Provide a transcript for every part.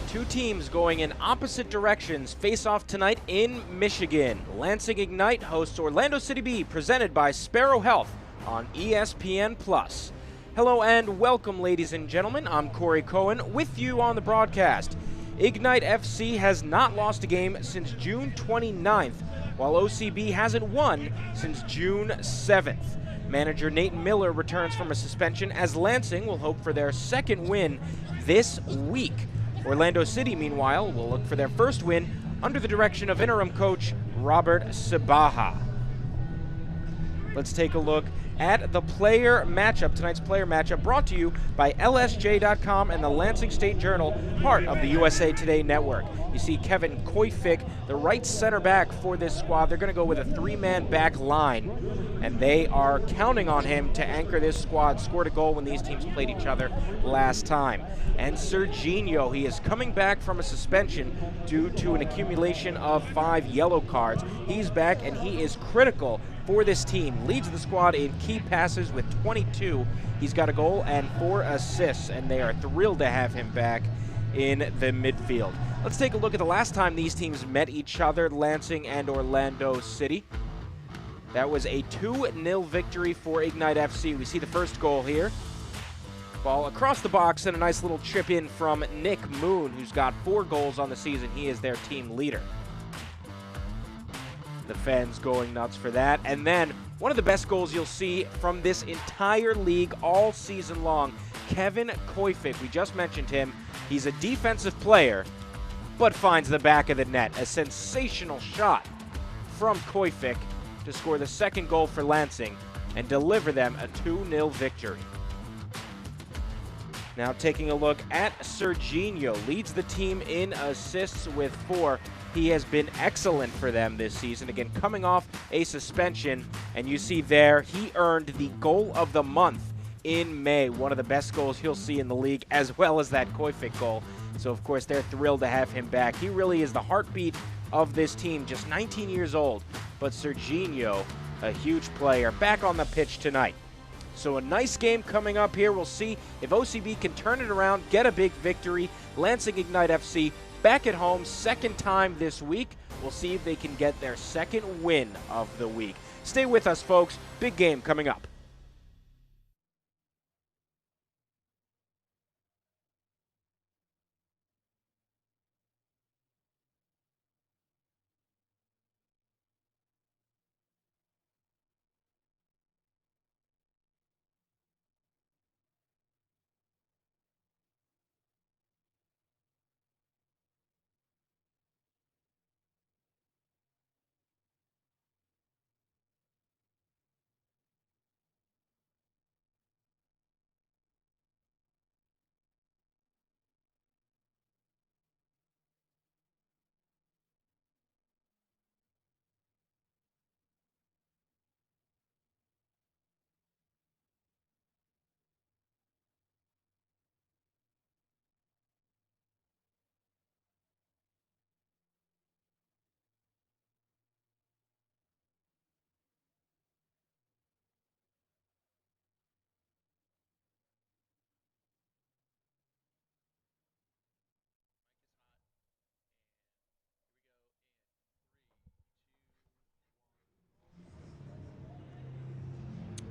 Two teams going in opposite directions face off tonight in Michigan. Lansing Ignite hosts Orlando City B, presented by Sparrow Health on ESPN+. Hello and welcome, ladies and gentlemen. I'm Corey Cohen with you on the broadcast. Ignite FC has not lost a game since June 29th, while OCB hasn't won since June 7th. Manager Nathan Miller returns from a suspension as Lansing will hope for their second win this week. Orlando City, meanwhile, will look for their first win under the direction of interim coach Robert Sabaha. Let's take a look at the player matchup. Tonight's player matchup brought to you by LSJ.com and the Lansing State Journal, part of the USA Today network. You see Kevin Koyfik, the right center back for this squad. They're going to go with a three-man back line, and they are counting on him to anchor this squad. Scored a goal when these teams played each other last time. And Serginho, he is coming back from a suspension due to an accumulation of 5 yellow cards. He's back, and he is critical for this team. Leads the squad in key passes with 22. He's got a goal and 4 assists, and they are thrilled to have him back in the midfield. Let's take a look at the last time these teams met each other, Lansing and Orlando City. That was a 2-0 victory for Ignite FC. We see the first goal here. Ball across the box and a nice little chip in from Nick Moon, who's got 4 goals on the season. He is their team leader. The fans going nuts for that. And then one of the best goals you'll see from this entire league all season long, Kevin Koyfik. We just mentioned him. He's a defensive player, but finds the back of the net. A sensational shot from Koyfik to score the second goal for Lansing and deliver them a 2-0 victory. Now taking a look at Serginho, leads the team in assists with 4. He has been excellent for them this season. Again, coming off a suspension, and you see there, he earned the goal of the month in May. One of the best goals you'll see in the league, as well as that Koyfik goal. So, of course, they're thrilled to have him back. He really is the heartbeat of this team, just 19 years old. But Serginho, a huge player, back on the pitch tonight. So a nice game coming up here. We'll see if OCB can turn it around, get a big victory. Lansing Ignite FC back at home, second time this week. We'll see if they can get their second win of the week. Stay with us, folks. Big game coming up.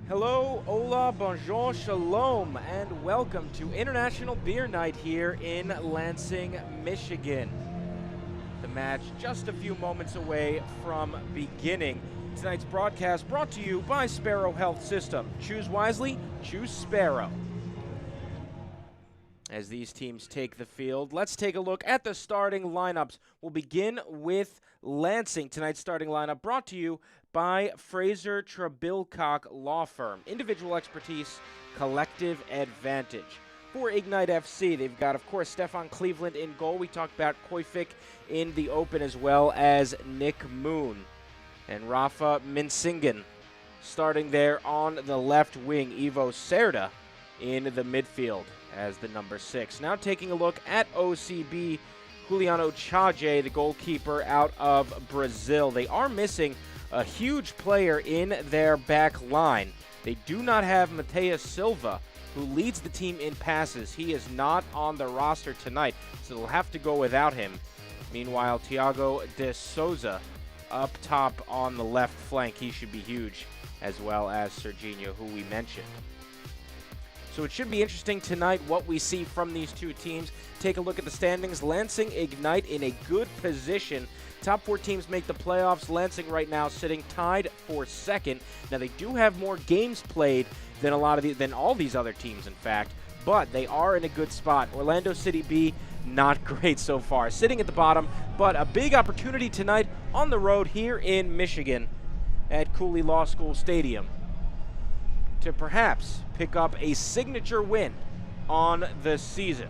Hello, hola, bonjour, shalom, and welcome to International Beer Night here in Lansing, Michigan. The match just a few moments away from beginning. Tonight's broadcast brought to you by Sparrow Health System. Choose wisely, choose Sparrow. As these teams take the field, let's take a look at the starting lineups. We'll begin with Lansing. Tonight's starting lineup brought to you by Fraser Trebilcock Law Firm. Individual expertise, collective advantage. For Ignite FC, they've got, of course, Stefan Cleveland in goal. We talked about Koyfik in the open, as well as Nick Moon. And Rafa Minsingen starting there on the left wing. Ivo Cerda in the midfield as the number 6. Now taking a look at OCB, Juliano Chaje, the goalkeeper out of Brazil. They are missing a huge player in their back line. They do not have Mateus Silva, who leads the team in passes. He is not on the roster tonight, so they'll have to go without him. Meanwhile, Thiago de Souza up top on the left flank. He should be huge, as well as Serginho, who we mentioned. So it should be interesting tonight what we see from these two teams. Take a look at the standings. Lansing Ignite in a good position. Top 4 teams make the playoffs. Lansing right now sitting tied for second. Now they do have more games played than all these other teams, in fact, but they are in a good spot. Orlando City B, not great so far, sitting at the bottom, but a big opportunity tonight on the road here in Michigan at Cooley Law School Stadium to perhaps pick up a signature win on the season.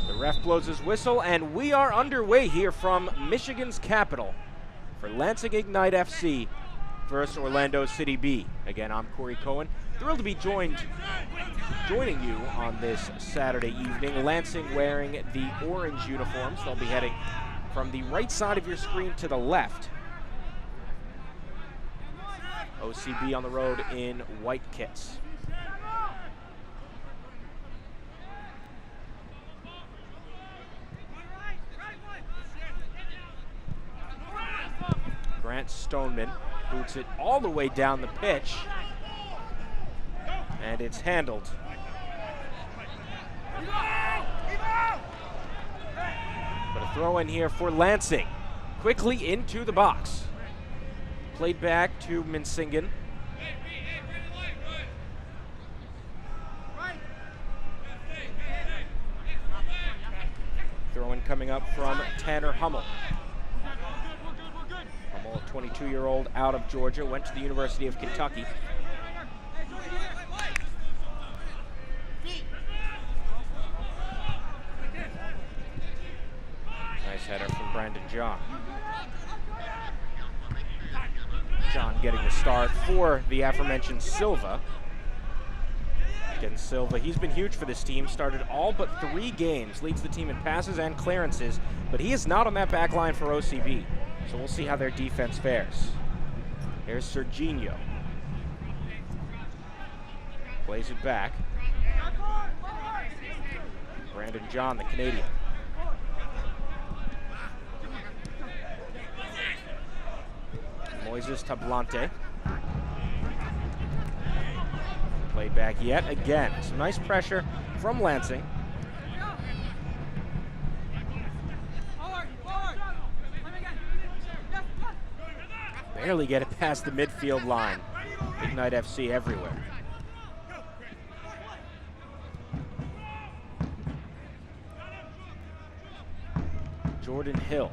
The ref blows his whistle, and we are underway here from Michigan's capital for Lansing Ignite FC versus Orlando City B. Again, I'm Corey Cohen. Thrilled to be joining you on this Saturday evening. Lansing wearing the orange uniforms. They'll be heading from the right side of your screen to the left. OCB on the road in white kits. Grant Stoneman boots it all the way down the pitch, and it's handled. But a throw in here for Lansing. Quickly into the box. Played back to Minsingen. Throw-in coming up from Tanner Hummel. Hummel, a 22-year-old out of Georgia, went to the University of Kentucky. Nice header from Brandon John. John getting the start for the aforementioned Silva. Again, Silva, he's been huge for this team. Started all but 3 games. Leads the team in passes and clearances, but he is not on that back line for OCB. So we'll see how their defense fares. Here's Serginho. Plays it back. Brandon John, the Canadian. Moises Tablante. Played back yet again. Some nice pressure from Lansing. Barely get it past the midfield line. Ignite FC everywhere. Jordan Hill.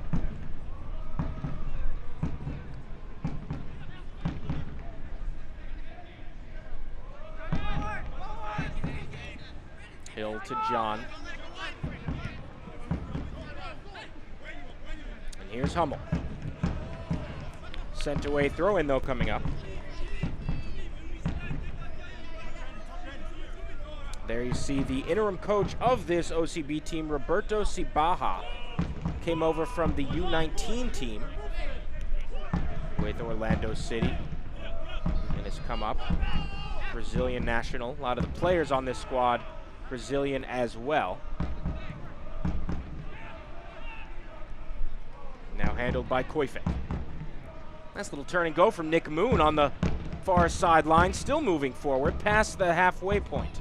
Hill to John. And here's Hummel. Sent away, throw in though coming up. There you see the interim coach of this OCB team, Roberto Cibaja, came over from the U19 team with Orlando City and has come up. Brazilian national. A lot of the players on this squad Brazilian as well. Now handled by Koifek. Nice little turn and go from Nick Moon on the far sideline, still moving forward past the halfway point.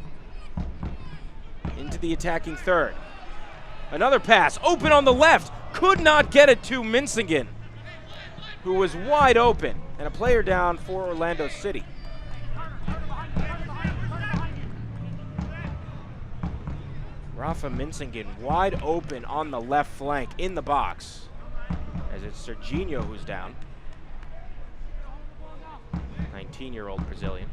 Into the attacking third. Another pass, open on the left, could not get it to Minsingen, who was wide open, and a player down for Orlando City. Rafa Minsingen wide open on the left flank in the box, as it's Serginho who's down. 19-year-old Brazilian.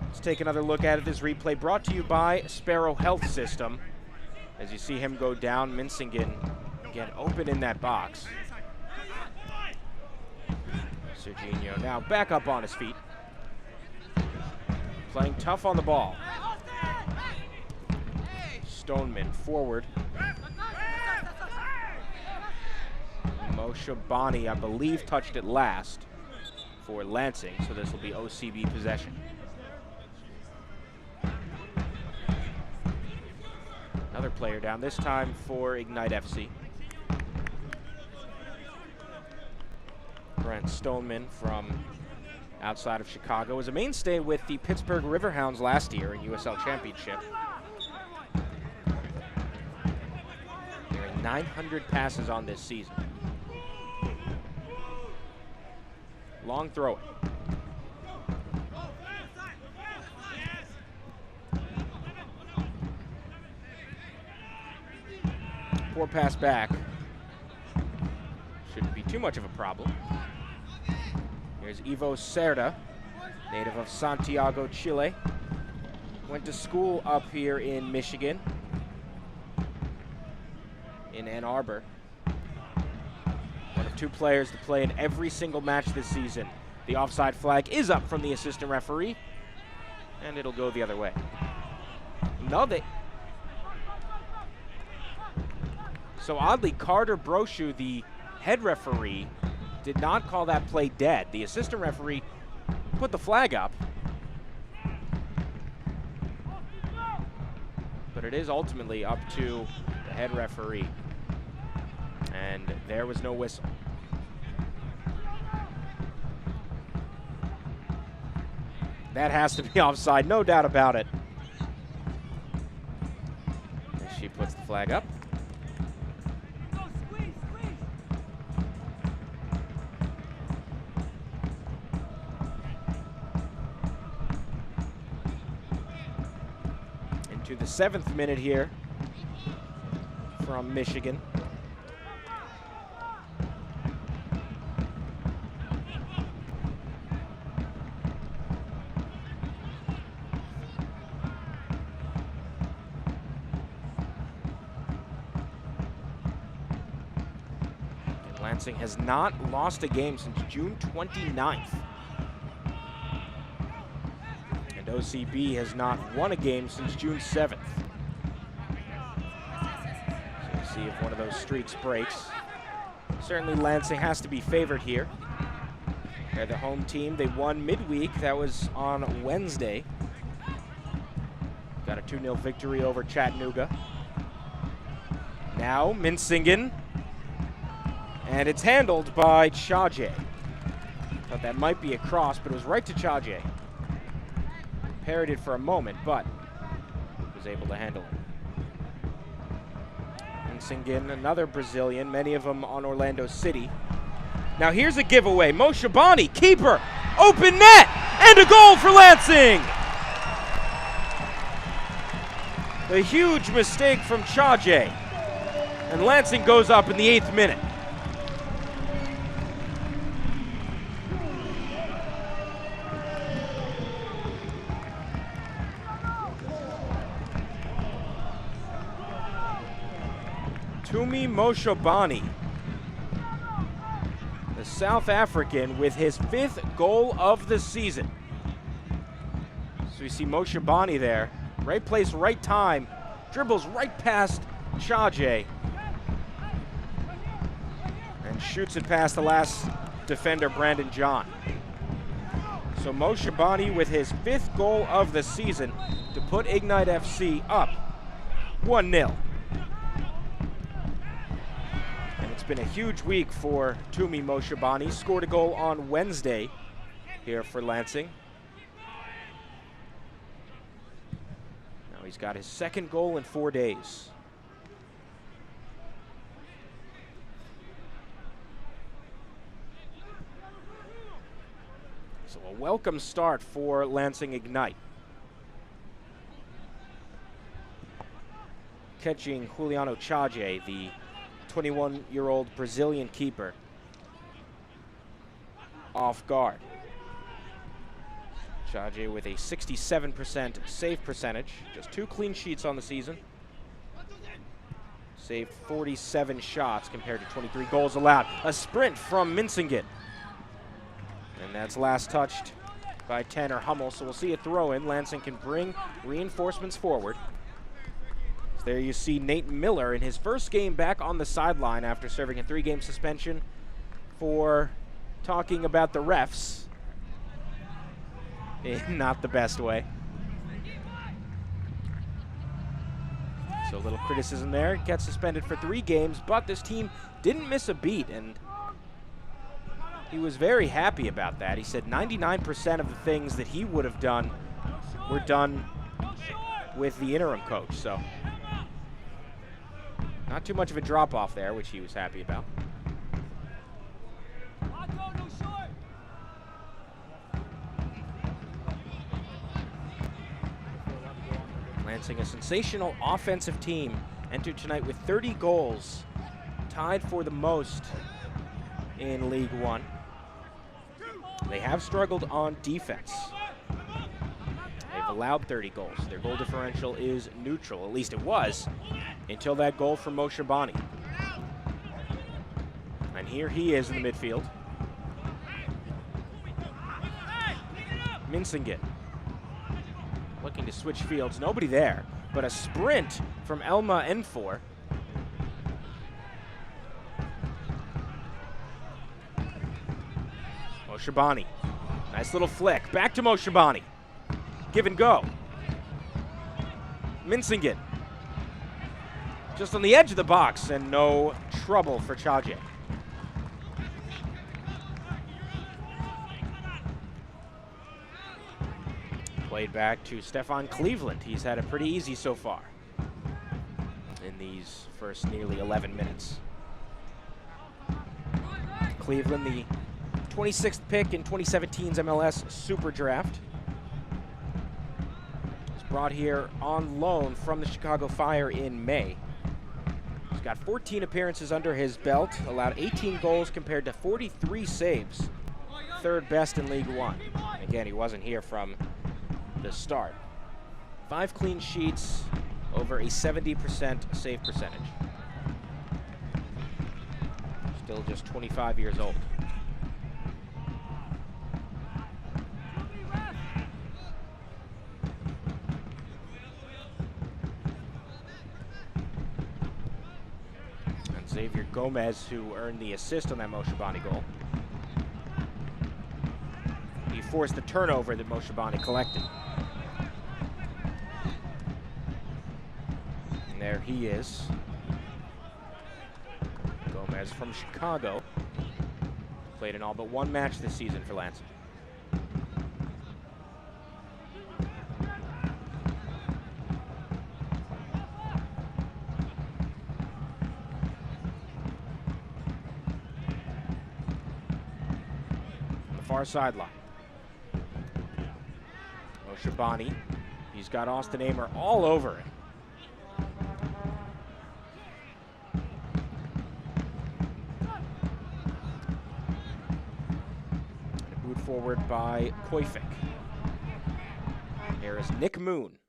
Let's take another look at it. This replay brought to you by Sparrow Health System. As you see him go down, Minsingen again open in that box. Serginho now back up on his feet. Playing tough on the ball. Stoneman forward. Moshe Bani, I believe, touched it last for Lansing, so this will be OCB possession. Another player down, this time for Ignite FC. Brent Stoneman from outside of Chicago was a mainstay with the Pittsburgh Riverhounds last year in USL Championship. Nearing 900 passes on this season. Long throw. Poor pass back. Shouldn't be too much of a problem. Here's Ivo Cerda, native of Santiago, Chile. Went to school up here in Michigan, in Ann Arbor. One of two players to play in every single match this season. The offside flag is up from the assistant referee, and it'll go the other way. No, So oddly, Carter Brochu, the head referee, did not call that play dead. The assistant referee put the flag up. But it is ultimately up to the head referee. And there was no whistle. That has to be offside, no doubt about it. As she puts the flag up. Into the 7th minute here from Michigan. Lansing has not lost a game since June 29th. And OCB has not won a game since June 7th. So we'll see if one of those streaks breaks. Certainly Lansing has to be favored here. They're the home team. They won midweek. That was on Wednesday. Got a 2-0 victory over Chattanooga. Now Minsingen. And it's handled by Chaje. Thought that might be a cross, but it was right to Chaje. Parried it for a moment, but was able to handle it. Lansing, another Brazilian, many of them on Orlando City. Now here's a giveaway. Moshe Bani, keeper, open net, and a goal for Lansing! A huge mistake from Chaje. And Lansing goes up in the 8th minute. Tumi Moshe Bani, the South African, with his 5th goal of the season. So we see Moshe Bani there. Right place, right time. Dribbles right past Chaje. And shoots it past the last defender, Brandon John. So Moshe Bani with his 5th goal of the season to put Ignite FC up 1-0. It's been a huge week for Tumi Moshe Bani. Scored a goal on Wednesday here for Lansing. Now he's got his 2nd goal in 4 days. So a welcome start for Lansing Ignite. Catching Juliano Chaje, the 21-year-old Brazilian keeper, off guard. Chaje with a 67% save percentage, just 2 clean sheets on the season. Saved 47 shots compared to 23 goals allowed. A sprint from Minsingen. And that's last touched by Tanner Hummel, so we'll see a throw in. Lansing can bring reinforcements forward. There you see Nate Miller in his first game back on the sideline after serving a 3-game suspension for talking about the refs in not the best way. So a little criticism there. Gets suspended for 3 games, but this team didn't miss a beat, and he was very happy about that. He said 99% of the things that he would have done were done with the interim coach. So not too much of a drop-off there, which he was happy about. Lansing, a sensational offensive team, entered tonight with 30 goals, tied for the most in League One. They have struggled on defense. They've allowed 30 goals. Their goal differential is neutral, at least it was, until that goal from Moshe Bani. And here he is in the midfield. Minsingen looking to switch fields. Nobody there, but a sprint from Elma Enfor. Moshe Bani. Nice little flick. Back to Moshe Bani. Give and go. Minsingen. Just on the edge of the box, and no trouble for Chaje. Played back to Stefan Cleveland. He's had it pretty easy so far in these first nearly 11 minutes. Cleveland, the 26th pick in 2017's MLS Super Draft. Was brought here on loan from the Chicago Fire in May. He's got 14 appearances under his belt, allowed 18 goals compared to 43 saves. 3rd best in League One. Again, he wasn't here from the start. 5 clean sheets, over a 70% save percentage. Still just 25 years old. And Xavier Gomez, who earned the assist on that Moshe Bani goal. He forced the turnover that Moshe Bani collected. And there he is. Gomez from Chicago. Played in all but 1 match this season for Lansing. On the far sideline. Moshe Bani. He's got Austin Amer all over it. Moved forward by Koifik. Here is Nick Moon.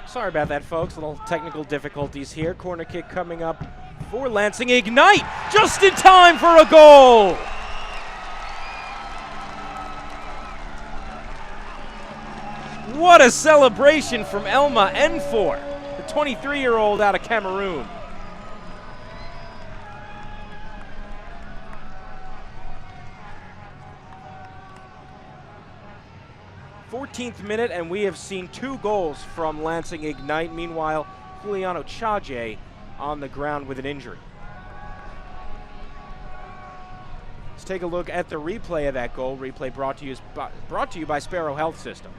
Sorry about that, folks. Little technical difficulties here. Corner kick coming up for Lansing. Ignite just in time for a goal. What a celebration from Elma Enfor, the 23-year-old out of Cameroon. 14th minute, and we have seen 2 goals from Lansing Ignite. Meanwhile, Juliano Chaje on the ground with an injury. Let's take a look at the replay of that goal. Replay brought to you by Sparrow Health System.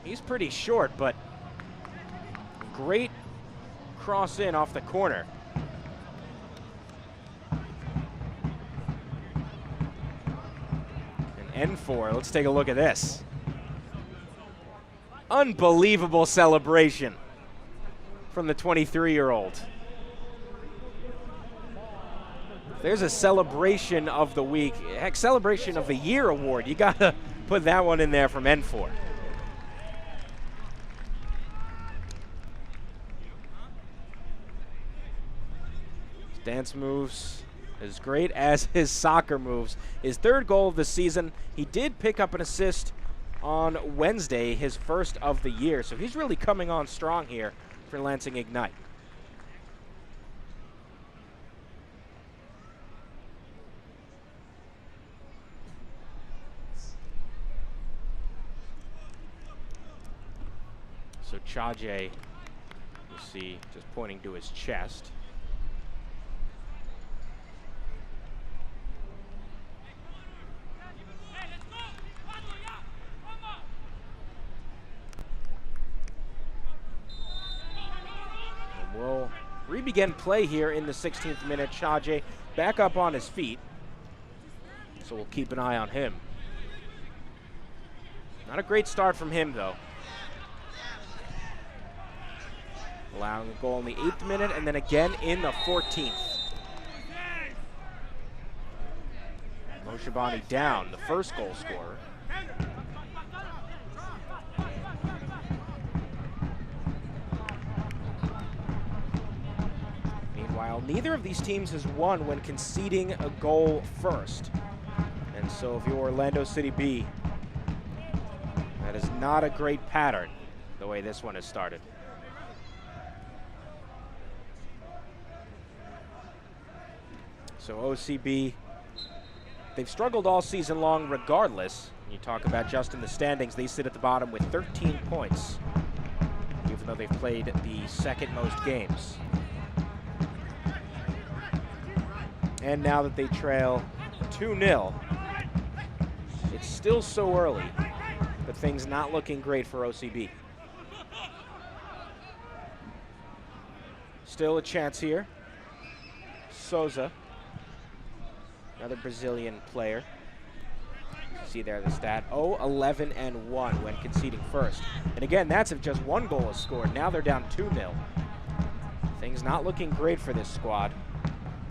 He's pretty short, but great cross in off the corner. N4, let's take a look at this. Unbelievable celebration from the 23-year-old. There's a celebration of the week, heck, celebration of the year award. You got to put that one in there from N4. His dance moves as great as his soccer moves. His third goal of the season. He did pick up an assist on Wednesday, his first of the year. So he's really coming on strong here for Lansing Ignite. So Chaje, you see, just pointing to his chest. And we'll re-begin play here in the 16th minute. Chaje back up on his feet, so we'll keep an eye on him. Not a great start from him, though. Allowing a goal in the 8th minute and then again in the 14th. Moshabani down, the first goal scorer. Meanwhile, neither of these teams has won when conceding a goal first. And so if you're Orlando City B, that is not a great pattern, the way this one has started. So OCB, they've struggled all season long regardless. You talk about just in the standings, they sit at the bottom with 13 points, even though they've played the second most games. And now that they trail 2-0, it's still so early, but things not looking great for OCB. Still a chance here. Souza. Another Brazilian player. See there the stat, 0-11-1 when conceding first. And again, that's if just one goal is scored. Now they're down 2-0. Things not looking great for this squad.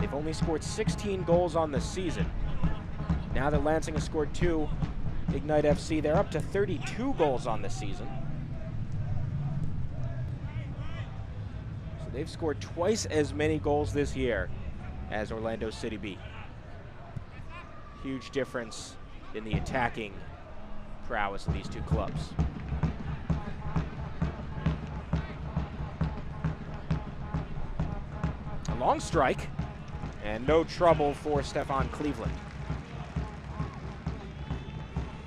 They've only scored 16 goals on the season. Now that Lansing has scored 2, Ignite FC, they're up to 32 goals on the season. So they've scored twice as many goals this year as Orlando City B. Huge difference in the attacking prowess of these two clubs. A long strike, and no trouble for Stefan Cleveland.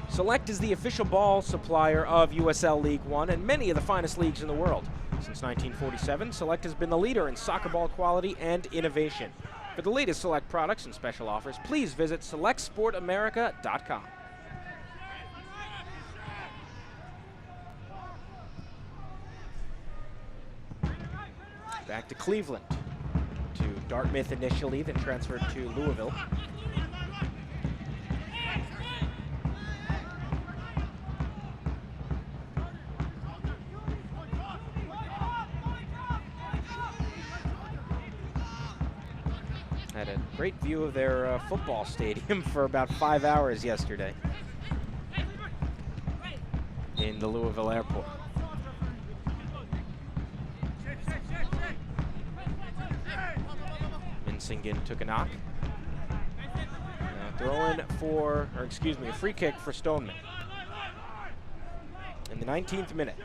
Select is the official ball supplier of USL League One and many of the finest leagues in the world. Since 1947, Select has been the leader in soccer ball quality and innovation. For the latest Select products and special offers, please visit selectsportamerica.com. Back to Cleveland, to Dartmouth initially, then transferred to Louisville. Had a great view of their football stadium for about 5 hours yesterday in the Louisville airport. Minsingen took a knock. Throw-in for, or excuse me, a free kick for Stoneman in the 19th minute.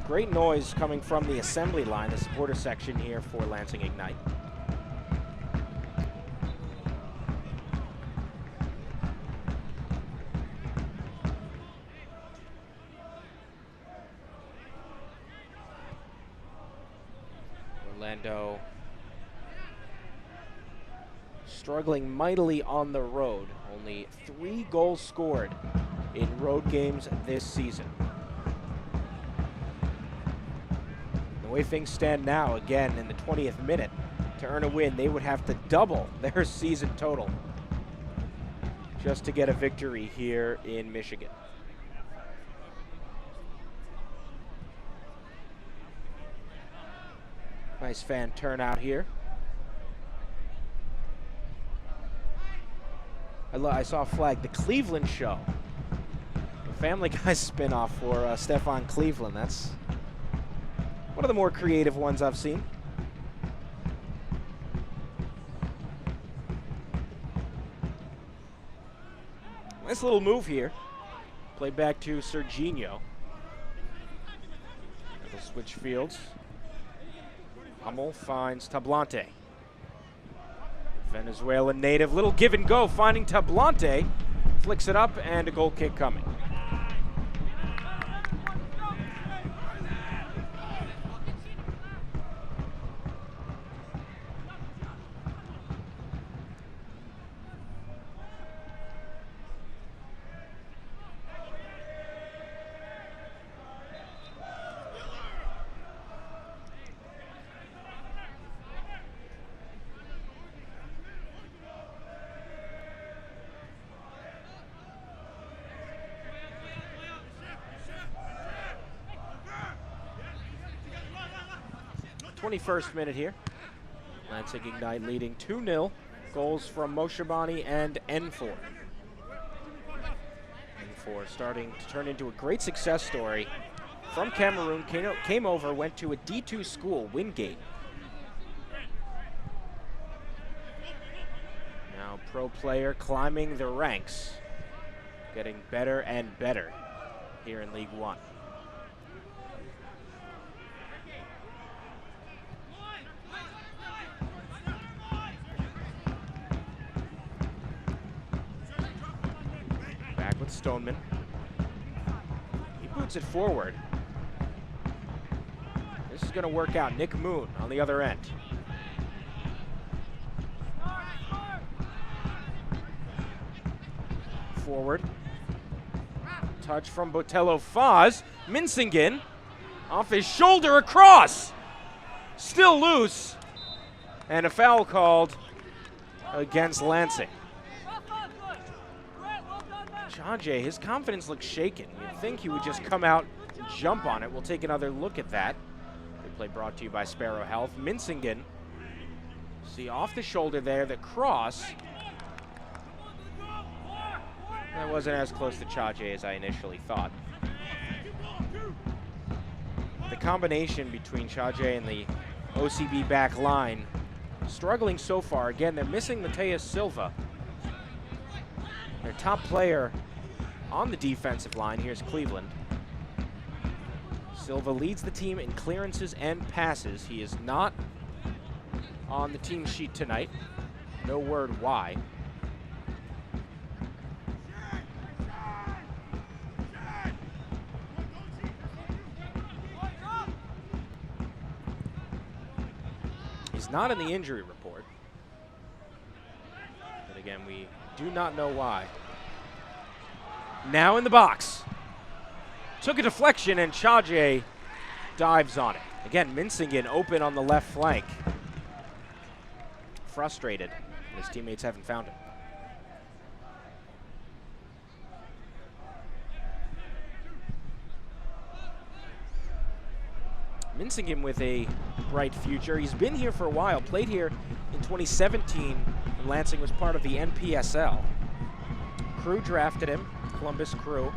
Great noise coming from the assembly line, the supporter section here for Lansing Ignite. Orlando struggling mightily on the road. Only 3 goals scored in road games this season. The way things stand now, again in the 20th minute, to earn a win, they would have to double their season total just to get a victory here in Michigan. Nice fan turnout here. I saw a flag, the Cleveland Show. The Family Guy spinoff for Stefan Cleveland. That's one of the more creative ones I've seen. Nice little move here. Played back to Serginho. They'll switch fields. Hummel finds Tablante. Venezuelan native, little give and go, finding Tablante. Flicks it up, and a goal kick coming. First minute here. Lansing Ignite leading 2-0. Goals from Moshabani and N4. N4 starting to turn into a great success story. From Cameroon, came over, went to a D2 school, Wingate. Now pro player climbing the ranks. Getting better and better here in League One. Stoneman. He boots it forward. This is going to work out. Nick Moon on the other end. Forward. Touch from Botello Foz. Minsingen off his shoulder across. Still loose. And a foul called against Lansing. Chaje, his confidence looks shaken. You'd think he would just come out and jump on it. We'll take another look at that. The play brought to you by Sparrow Health. Minsingen, see off the shoulder there, the cross. That wasn't as close to Chaje as I initially thought. The combination between Chaje and the OCB back line, struggling so far. Again, they're missing Mateus Silva. Their top player on the defensive line. Here's Cleveland. Silva leads the team in clearances and passes. He is not on the team sheet tonight. No word why. He's not in the injury report. But again, we do not know why. Now in the box. Took a deflection and Chaje dives on it. Again, Minsingen open on the left flank. Frustrated. His teammates haven't found him. Minsingen with a bright future. He's been here for a while, played here in 2017 when Lansing was part of the NPSL. Crew drafted him, Columbus Crew.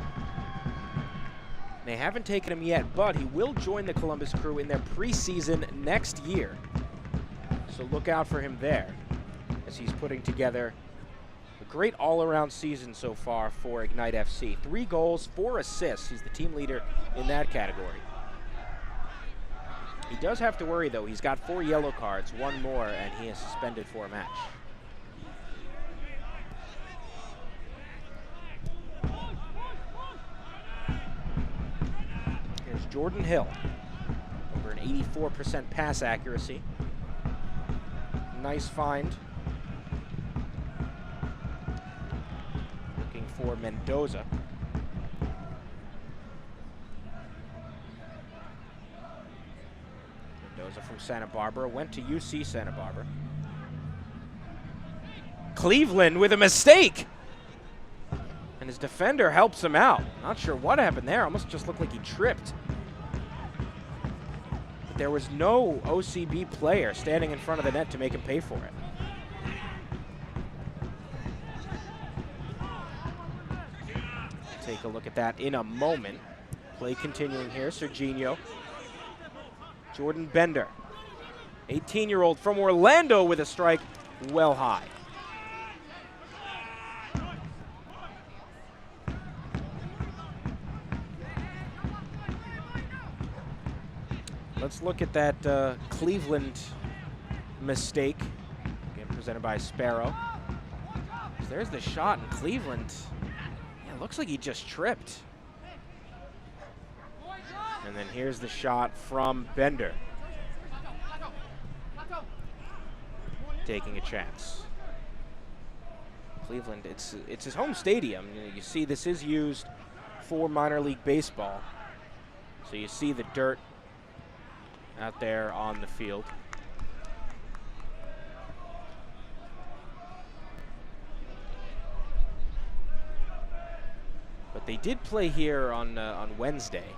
They haven't taken him yet, but he will join the Columbus Crew in their preseason next year. So look out for him there as he's putting together a great all-around season so far for Ignite FC. 3 goals, 4 assists. He's the team leader in that category. He does have to worry, though. He's got 4 yellow cards, 1 more, and he is suspended for a match. Here's Jordan Hill. Over an 84% pass accuracy. Nice find. Looking for Mendoza. Mendoza from Santa Barbara, went to UC Santa Barbara. Cleveland with a mistake. And his defender helps him out. Not sure what happened there. Almost just looked like he tripped. But there was no OCB player standing in front of the net to make him pay for it. Take a look at that in a moment. Play continuing here. Serginho. Jordan Bender. 18-year-old from Orlando with a strike well high. Let's look at that Cleveland mistake. Again, presented by Sparrow. There's the shot in Cleveland. Yeah, it looks like he just tripped. And then here's the shot from Bender. Taking a chance. Cleveland, it's his home stadium. You see this is used for minor league baseball. So you see the dirt out there on the field. But they did play here on Wednesday.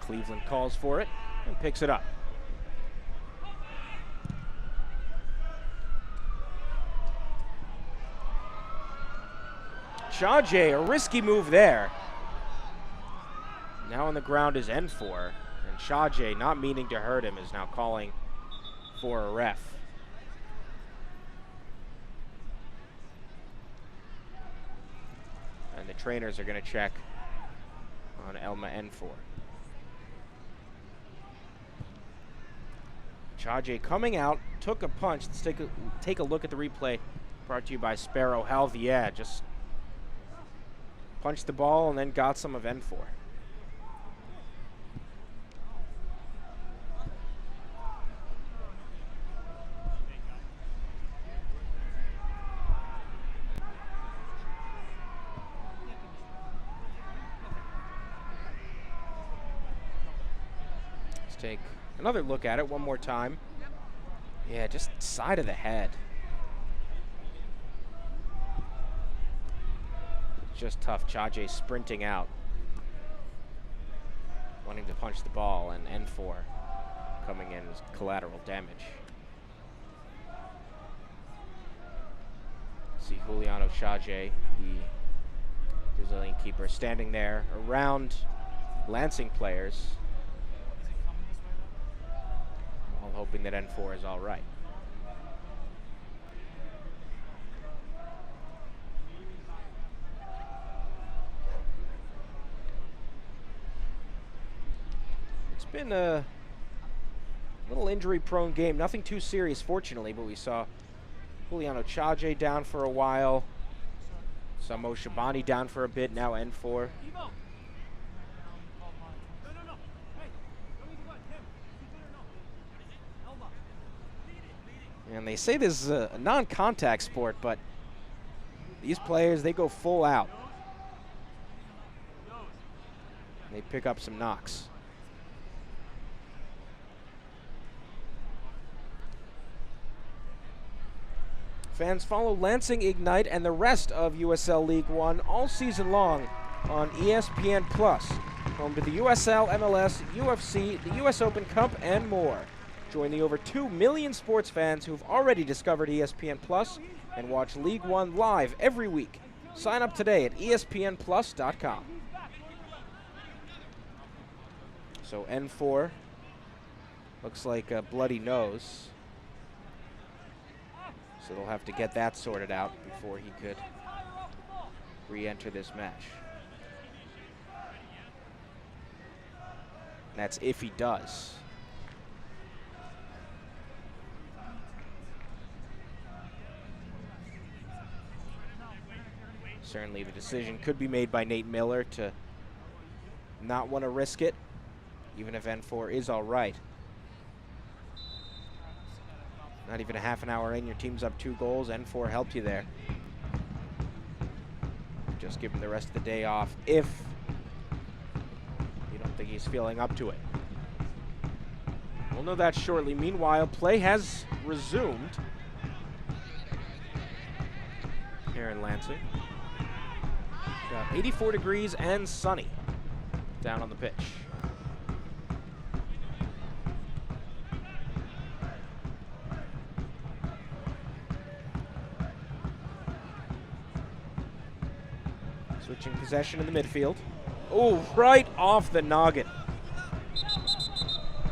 Cleveland calls for it and picks it up. Chaje, a risky move there. Now on the ground is N4, and Chaje, not meaning to hurt him, is now calling for a ref. And the trainers are going to check on Elma N4. Chaje coming out, took a punch. Let's take a look at the replay brought to you by Sparrow Health. Yeah, just punched the ball and then got some of N4. Let's take another look at it one more time. Yeah, just side of the head. Just tough. Chaje sprinting out, wanting to punch the ball, and N4 coming in as collateral damage. See Juliano Chaje, the Brazilian keeper, standing there around Lansing players, all hoping that N4 is all right. Been a little injury-prone game. Nothing too serious, fortunately, but we saw Juliano Chaje down for a while. Saw Mo Shabani down for a bit, now N4. And they say this is a non-contact sport, but these players, they go full out. They pick up some knocks. Fans, follow Lansing Ignite and the rest of USL League One all season long on ESPN+, home to the USL, MLS, UFC, the US Open Cup, and more. Join the over 2 million sports fans who've already discovered ESPN+ and watch League One live every week. Sign up today at espnplus.com. So N4 looks like a bloody nose. So they'll have to get that sorted out before he could re-enter this match. And that's if he does. Certainly the decision could be made by Nate Miller to not want to risk it, even if N4 is all right. Not even a half an hour in, your team's up 2 goals. N4 helped you there. Just give him the rest of the day off if you don't think he's feeling up to it. We'll know that shortly. Meanwhile, play has resumed here in Lansing. Got 84 degrees and sunny down on the pitch. Switching possession in the midfield. Oh, right off the noggin.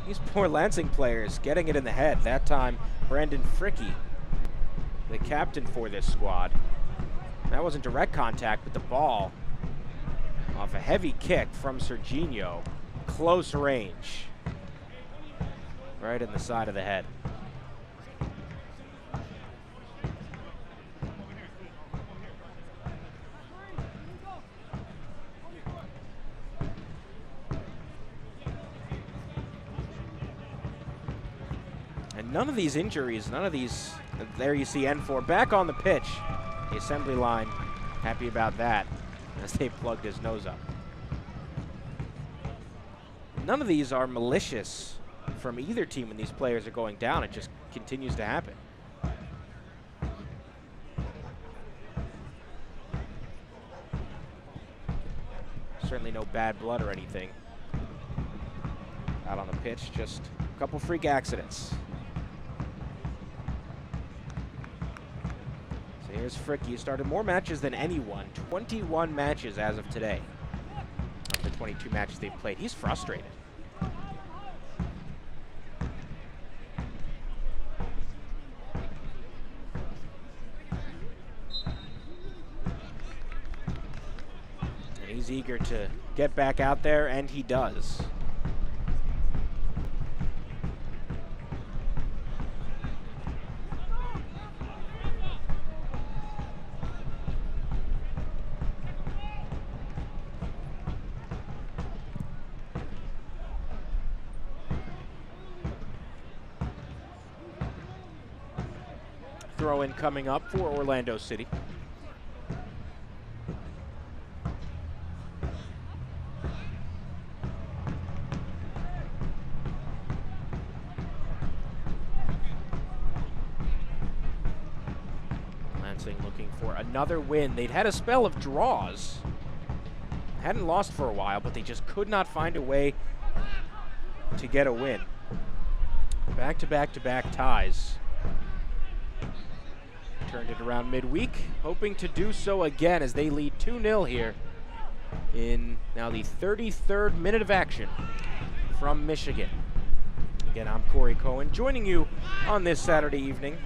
These poor Lansing players getting it in the head. That time, Brandon Fricky, the captain for this squad. That wasn't direct contact, but the ball off a heavy kick from Serginho. Close range. Right in the side of the head. And none of these injuries, none of these, there you see N4 back on the pitch. The assembly line happy about that as they plugged his nose up. None of these are malicious from either team when these players are going down. It just continues to happen. Certainly no bad blood or anything out on the pitch, just a couple freak accidents. So here's Fricky, who started more matches than anyone, 21 matches as of today. Of the 22 matches they've played. He's frustrated. And he's eager to get back out there, and he does. Throw-in coming up for Orlando City. Lansing looking for another win. They'd had a spell of draws. Hadn't lost for a while, but they just could not find a way to get a win. Back-to-back-to-back ties. Turned it around midweek, hoping to do so again as they lead 2-0 here in now the 33rd minute of action from Michigan. Again, I'm Corey Cohen, joining you on this Saturday evening.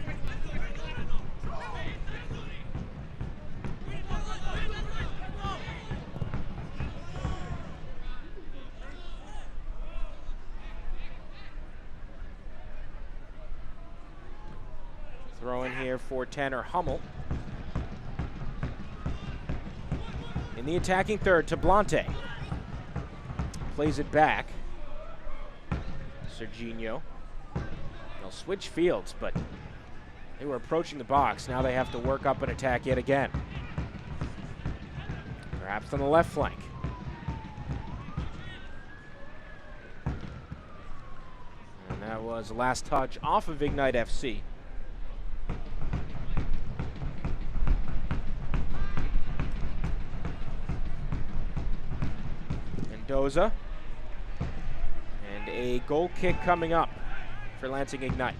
Throw in here for Tanner Hummel. In the attacking third to Blante. Plays it back. Serginho. They'll switch fields, but they were approaching the box. Now they have to work up an attack yet again. Perhaps on the left flank. And that was the last touch off of Ignite FC. Mendoza. And a goal kick coming up for Lansing Ignite.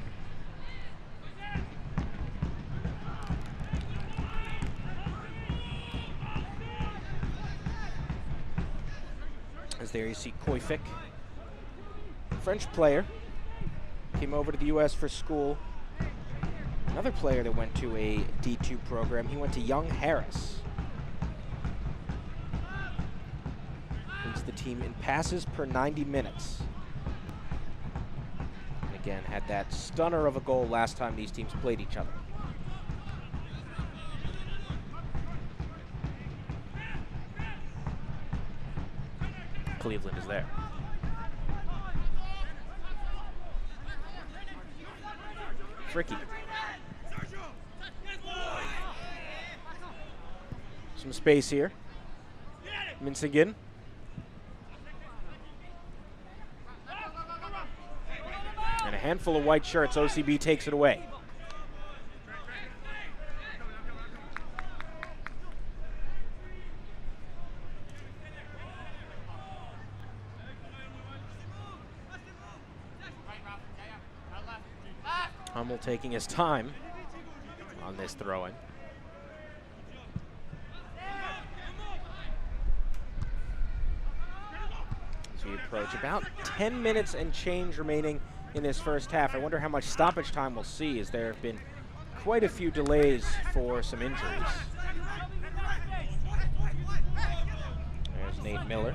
As there you see Koifik, French player, came over to the U.S. for school. Another player that went to a D2 program, he went to Young Harris. Leads the team in passes per 90 minutes. And again, had that stunner of a goal last time these teams played each other. Cleveland is there. Fricky. Some space here. Mincing in. handful of white shirts. OCB takes it away. Hummel taking his time on this throw-in. As we approach about 10 minutes and change remaining in this first half. I wonder how much stoppage time we'll see, as there have been quite a few delays for some injuries. There's Nate Miller.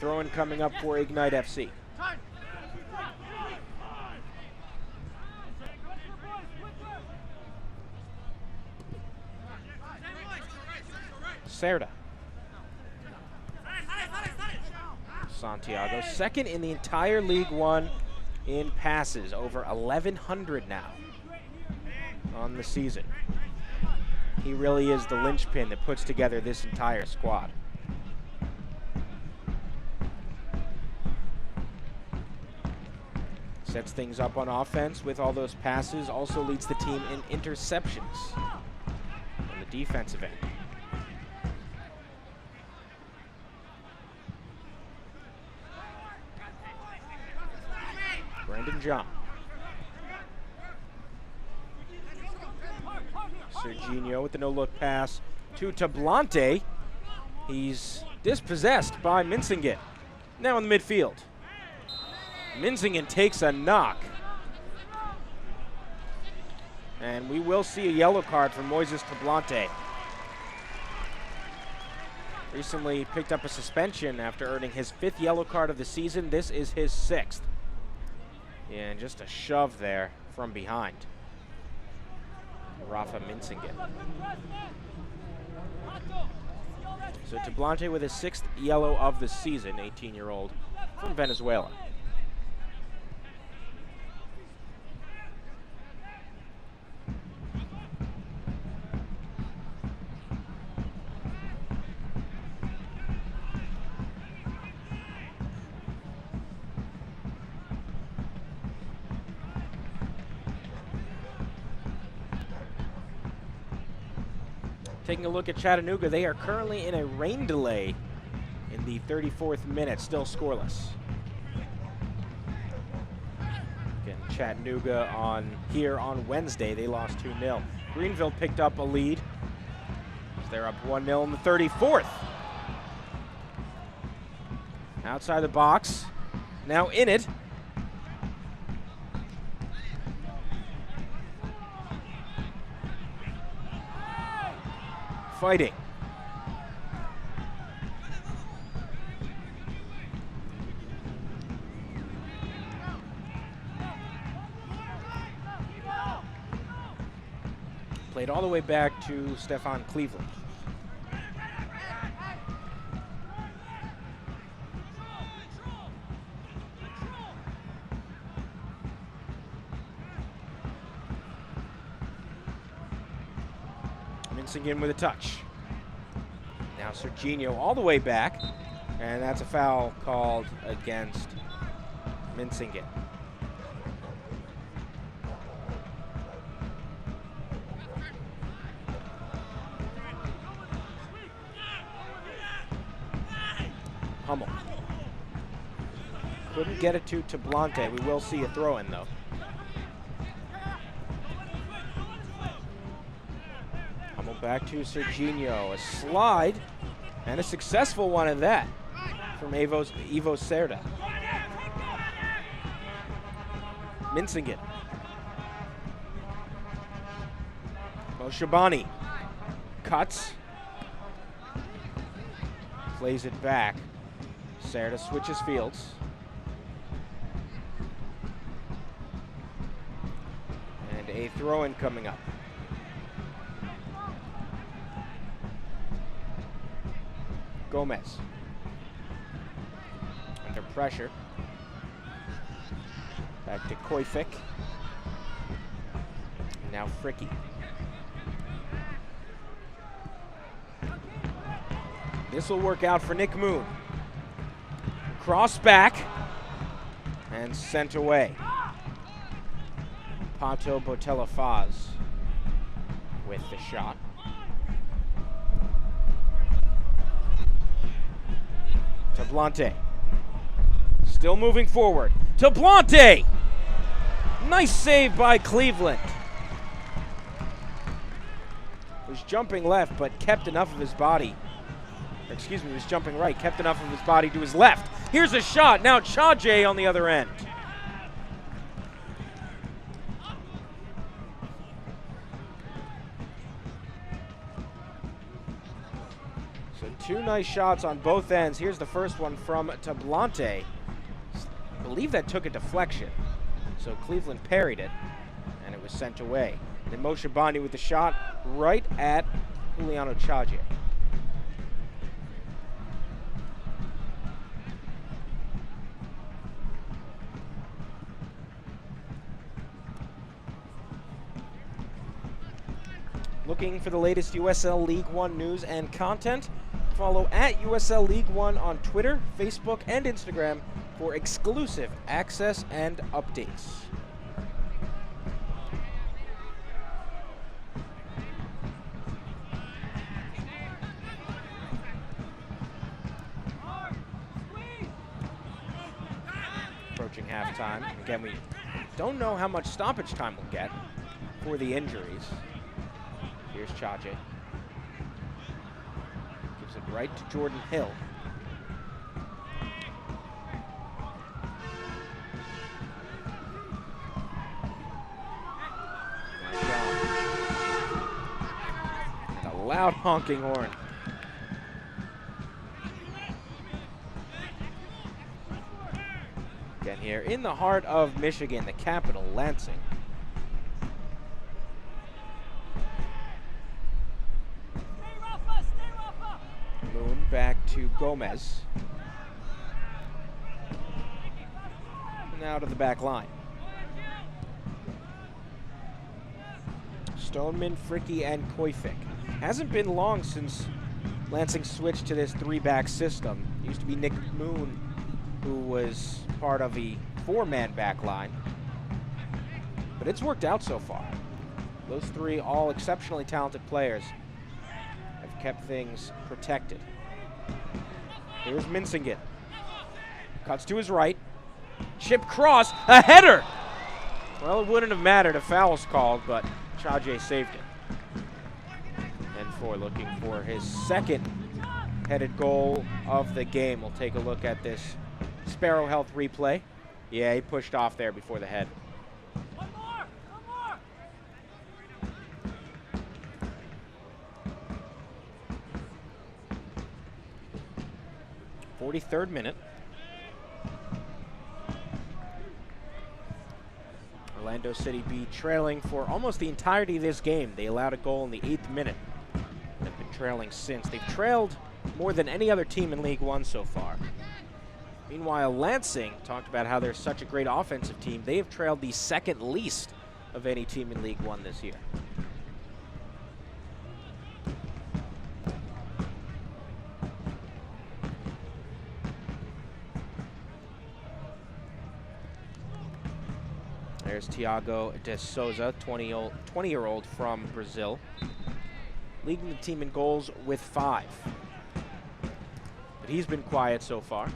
Throw-in coming up for Ignite FC. Cerda. Santiago, second in the entire League One in passes, over 1,100 now on the season. He really is the linchpin that puts together this entire squad. Sets things up on offense with all those passes, also leads the team in interceptions on the defensive end. Brandon John. Serginho with the no-look pass to Tablante. He's dispossessed by Minsingen. Now in the midfield. Minsingen takes a knock. And we will see a yellow card for Moises Tablante. Recently picked up a suspension after earning his 5th yellow card of the season. This is his 6th. And just a shove there from behind. Rafa Minsingen. So Tablante with his 6th yellow of the season, 18-year-old from Venezuela. Taking a look at Chattanooga, they are currently in a rain delay in the 34th minute, still scoreless. Again, Chattanooga here on Wednesday, they lost 2-0. Greenville picked up a lead. They're up 1-0 in the 34th. Outside the box, now in it. Fighting. Played all the way back to Stefan Cleveland. Minsingen with a touch. Now Serginho all the way back, and that's a foul called against Minsingen. Hummel. Couldn't get it to Tablante. We will see a throw-in, though. Back to Serginho, a slide, and a successful one at that from Ivo Cerda. Minsingen. Moshabani cuts, plays it back. Cerda switches fields. And a throw-in coming up. Gomez under pressure. Back to Koifik. Now Fricky. This will work out for Nick Moon. Cross back and sent away. Pato Botella-Faz with the shot. Tablante. Still moving forward. Tablante! Nice save by Cleveland. Was jumping left, but kept enough of his body. Excuse me, was jumping right, kept enough of his body to his left. Here's a shot. Now Chaje on the other end. So two nice shots on both ends. Here's the first one from Tablante. I believe that took a deflection. So Cleveland parried it, and it was sent away. Then Moshe Bandi with the shot right at Juliano Chaje. Looking for the latest USL League One news and content? Follow at USL League One on Twitter, Facebook, and Instagram for exclusive access and updates. Approaching halftime. Again, we don't know how much stoppage time we'll get for the injuries. Here's Chaje. Gives it right to Jordan Hill. A loud honking horn. Again here in the heart of Michigan, the capital, Lansing. Moon back to Gomez. Now to the back line. Stoneman, Fricke, and Koifik. Hasn't been long since Lansing switched to this three-back system. It used to be Nick Moon, who was part of a four-man back line. But it's worked out so far. Those three, all exceptionally talented players, have kept things protected. Here's Minsingen. Cuts to his right. Chip cross, a header! Well, it wouldn't have mattered if foul was called, but Chaje saved it. And for looking for his second headed goal of the game. We'll take a look at this Sparrow Health replay. Yeah, he pushed off there before the head. 43rd minute. Orlando City B trailing for almost the entirety of this game. They allowed a goal in the 8th minute. They've been trailing since. They've trailed more than any other team in League One so far. Meanwhile, Lansing talked about how they're such a great offensive team. They have trailed the second least of any team in League One this year. There's Thiago de Souza, 20-year-old from Brazil, leading the team in goals with 5. But he's been quiet so far.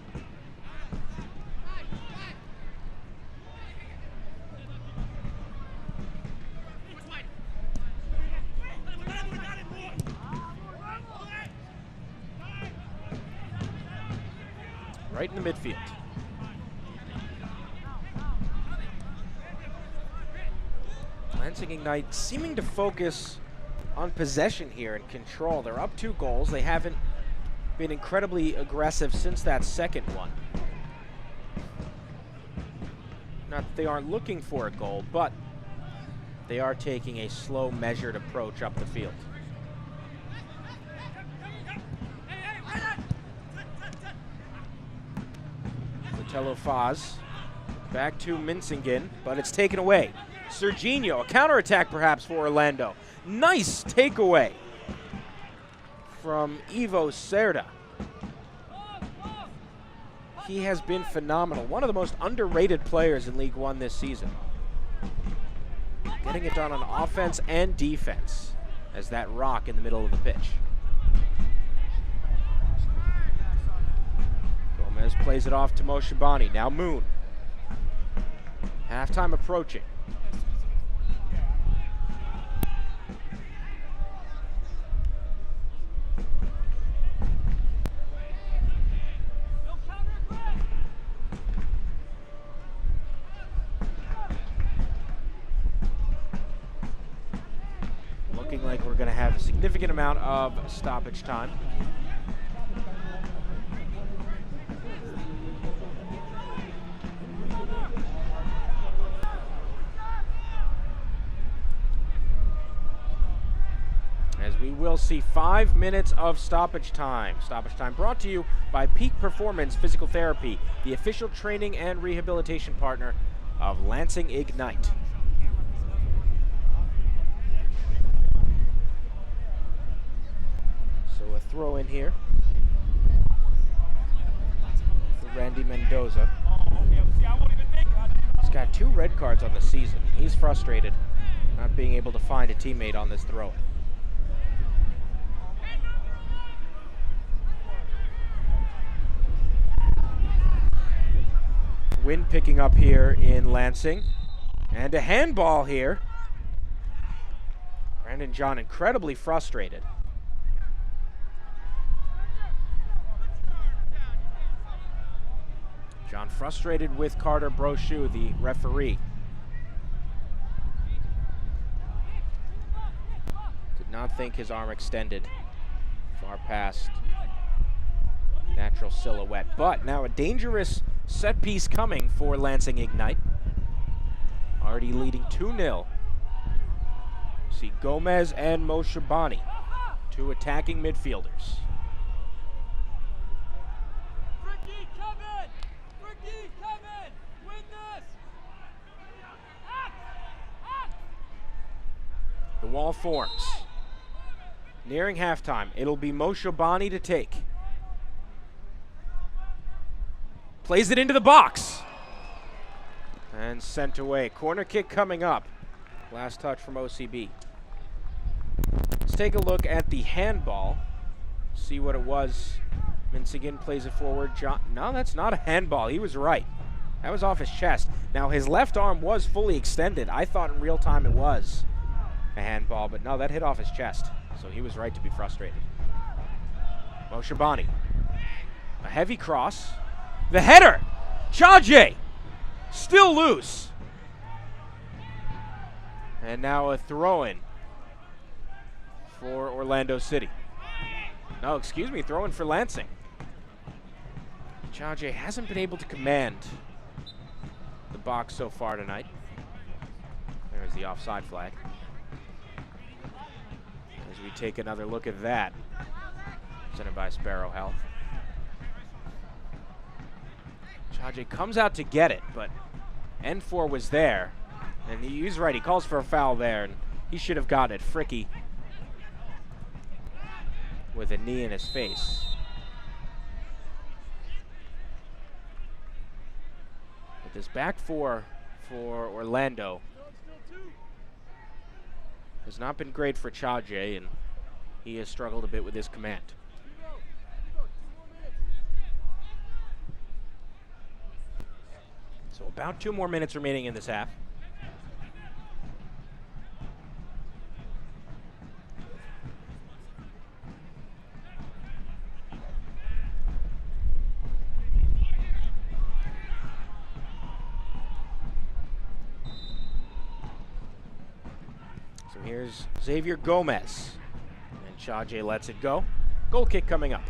Right in the midfield. Lansing Ignite seeming to focus on possession here and control. They're up 2 goals. They haven't been incredibly aggressive since that second one. Not that they aren't looking for a goal, but they are taking a slow, measured approach up the field. Botella-Faz back to Minsingen, but it's taken away. Serginho, a counterattack perhaps for Orlando. Nice takeaway from Ivo Cerda. He has been phenomenal. One of the most underrated players in League One this season. Getting it done on offense and defense as that rock in the middle of the pitch. Gomez plays it off to Moshibani. Now Moon. Halftime approaching. Looking like we're going to have a significant amount of stoppage time. As we will see 5 minutes of stoppage time. Stoppage time brought to you by Peak Performance Physical Therapy, the official training and rehabilitation partner of Lansing Ignite. So a throw in here for Randy Mendoza. He's got 2 red cards on the season. He's frustrated not being able to find a teammate on this throw. Wind picking up here in Lansing. And a handball here. Brandon John incredibly frustrated. John frustrated with Carter Brochu, the referee. Did not think his arm extended far past natural silhouette. But now a dangerous set piece coming for Lansing Ignite. Already leading 2-0. See Gomez and Moshibani, 2 attacking midfielders. The wall forms. Nearing halftime. It'll be Moshibani to take. Plays it into the box. And sent away. Corner kick coming up. Last touch from OCB. Let's take a look at the handball. See what it was. Minsigan plays it forward. No, that's not a handball. He was right. That was off his chest. Now, his left arm was fully extended. I thought in real time it was a handball, but no, that hit off his chest. So he was right to be frustrated. Moshibani. A heavy cross. The header! Chaje! Still loose. And now a throw-in for Orlando City. No, excuse me, throw-in for Lansing. Chaje hasn't been able to command the box so far tonight. There's the offside flag. As we take another look at that. Presented by Sparrow Health. Chaje comes out to get it, but N4 was there. And he's right, he calls for a foul there, and he should have got it. Fricky with a knee in his face. But this back four for Orlando has not been great for Chaje, and he has struggled a bit with his command. So about 2 more minutes remaining in this half. So here's Xavier Gomez. And Chaje lets it go. Goal kick coming up.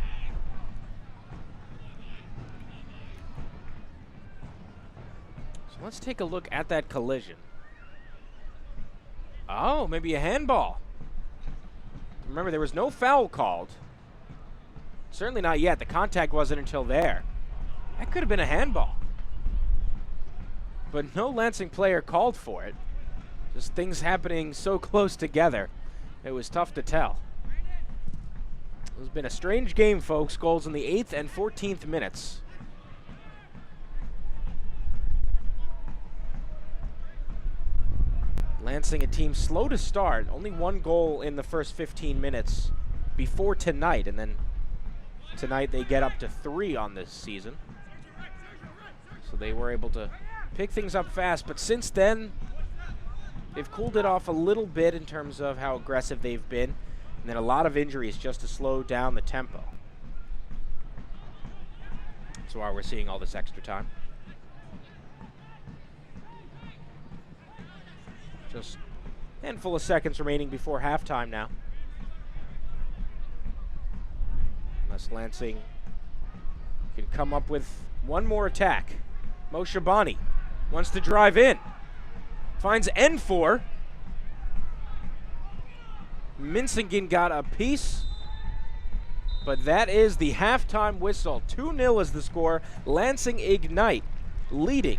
Let's take a look at that collision. Oh, maybe a handball. Remember, there was no foul called. Certainly not yet. The contact wasn't until there. That could have been a handball. But no Lansing player called for it. Just things happening so close together, it was tough to tell. It's been a strange game, folks. Goals in the 8th and 14th minutes. Lansing, a team slow to start. Only one goal in the first 15 minutes before tonight, and then tonight they get up to 3 on this season. So they were able to pick things up fast, but since then, they've cooled it off a little bit in terms of how aggressive they've been, and then a lot of injuries just to slow down the tempo. That's why we're seeing all this extra time. Just a handful of seconds remaining before halftime now. Unless Lansing can come up with one more attack. Mo Shabani wants to drive in. Finds N4. Minsingen got a piece. But that is the halftime whistle. 2-0 is the score. Lansing Ignite leading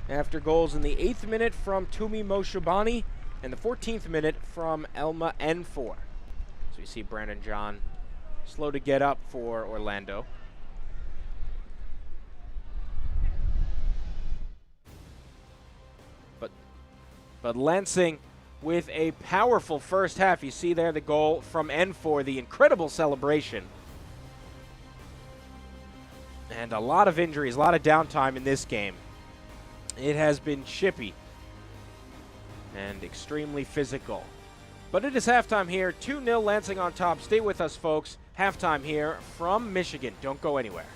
after goals in the 8th minute from Tumi Moshabani and the 14th minute from Elma N4. So you see Brandon John slow to get up for Orlando. But Lansing with a powerful first half. You see there the goal from N4, the incredible celebration. And a lot of injuries, a lot of downtime in this game. It has been chippy and extremely physical. But it is halftime here. 2-0 Lansing on top. Stay with us, folks. Halftime here from Michigan. Don't go anywhere.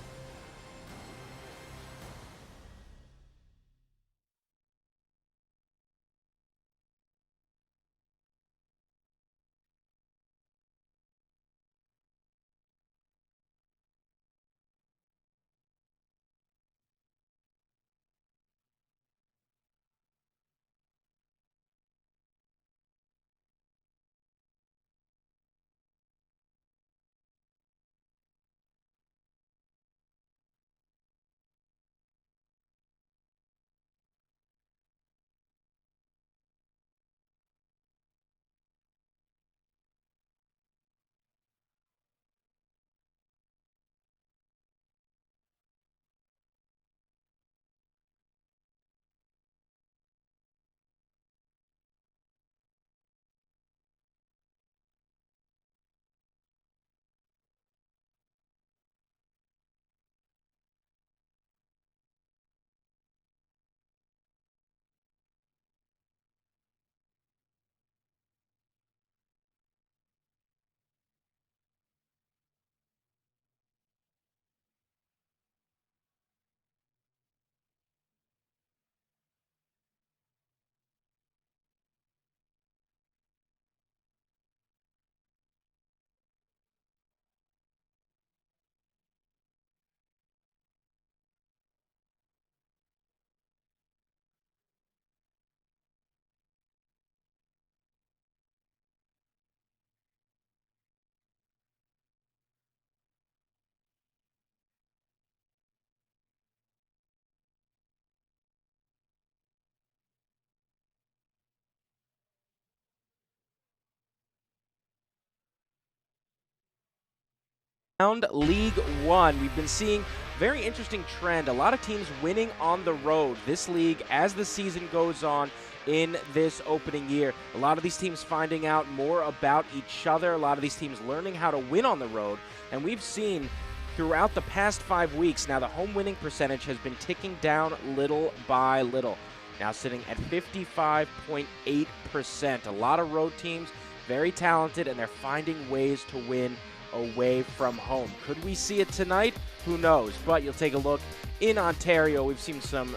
League One. We've been seeing very interesting trend. A lot of teams winning on the road this league as the season goes on in this opening year. A lot of these teams finding out more about each other. A lot of these teams learning how to win on the road. And we've seen throughout the past 5 weeks now the home winning percentage has been ticking down little by little. Now sitting at 55.8%. A lot of road teams, very talented, and they're finding ways to win away from home. Could we see it tonight? Who knows? But you'll take a look in Ontario. We've seen some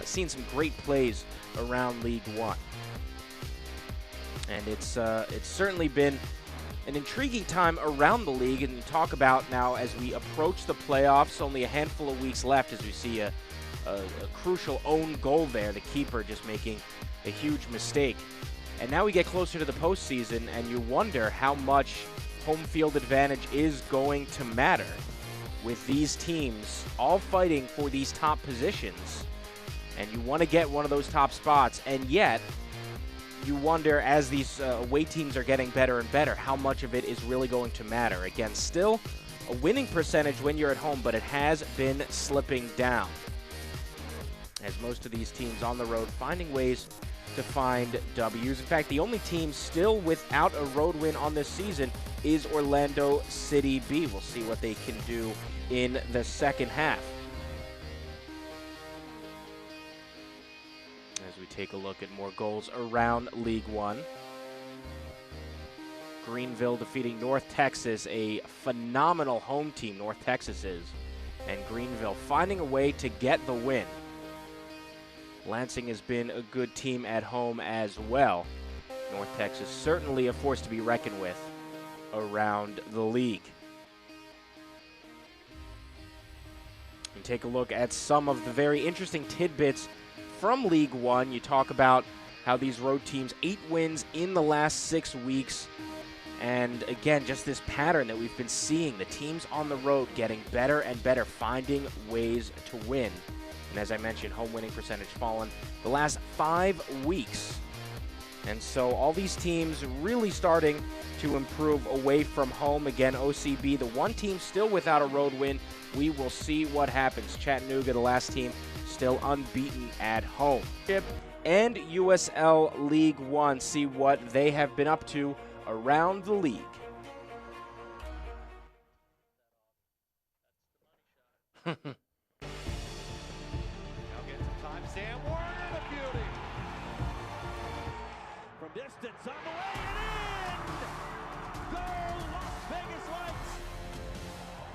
great plays around League One, and it's certainly been an intriguing time around the league. And talk about now as we approach the playoffs, only a handful of weeks left, as we see a crucial own goal there. The keeper just making a huge mistake, and now we get closer to the postseason, and you wonder how much home field advantage is going to matter with these teams all fighting for these top positions. And you want to get one of those top spots, and yet you wonder, as these away teams are getting better and better, how much of it is really going to matter. Again, still a winning percentage when you're at home, but it has been slipping down, as most of these teams on the road finding ways to find W's. In fact, the only team still without a road win on this season is Orlando City B. We'll see what they can do in the second half. As we take a look at more goals around League One. Greenville defeating North Texas, a phenomenal home team North Texas is, and Greenville finding a way to get the win. Lansing has been a good team at home as well. North Texas certainly a force to be reckoned with around the league. And take a look at some of the very interesting tidbits from League One. You talk about how these road teams, 8 wins in the last 6 weeks. And again, just this pattern that we've been seeing, the teams on the road getting better and better, finding ways to win. And as I mentioned, home winning percentage fallen the last 5 weeks. And so all these teams really starting to improve away from home. Again, OCB, the one team still without a road win. We will see what happens. Chattanooga, the last team, still unbeaten at home. And USL League One, see what they have been up to around the league. Distance on the way and in! Goal, Las Vegas Lights!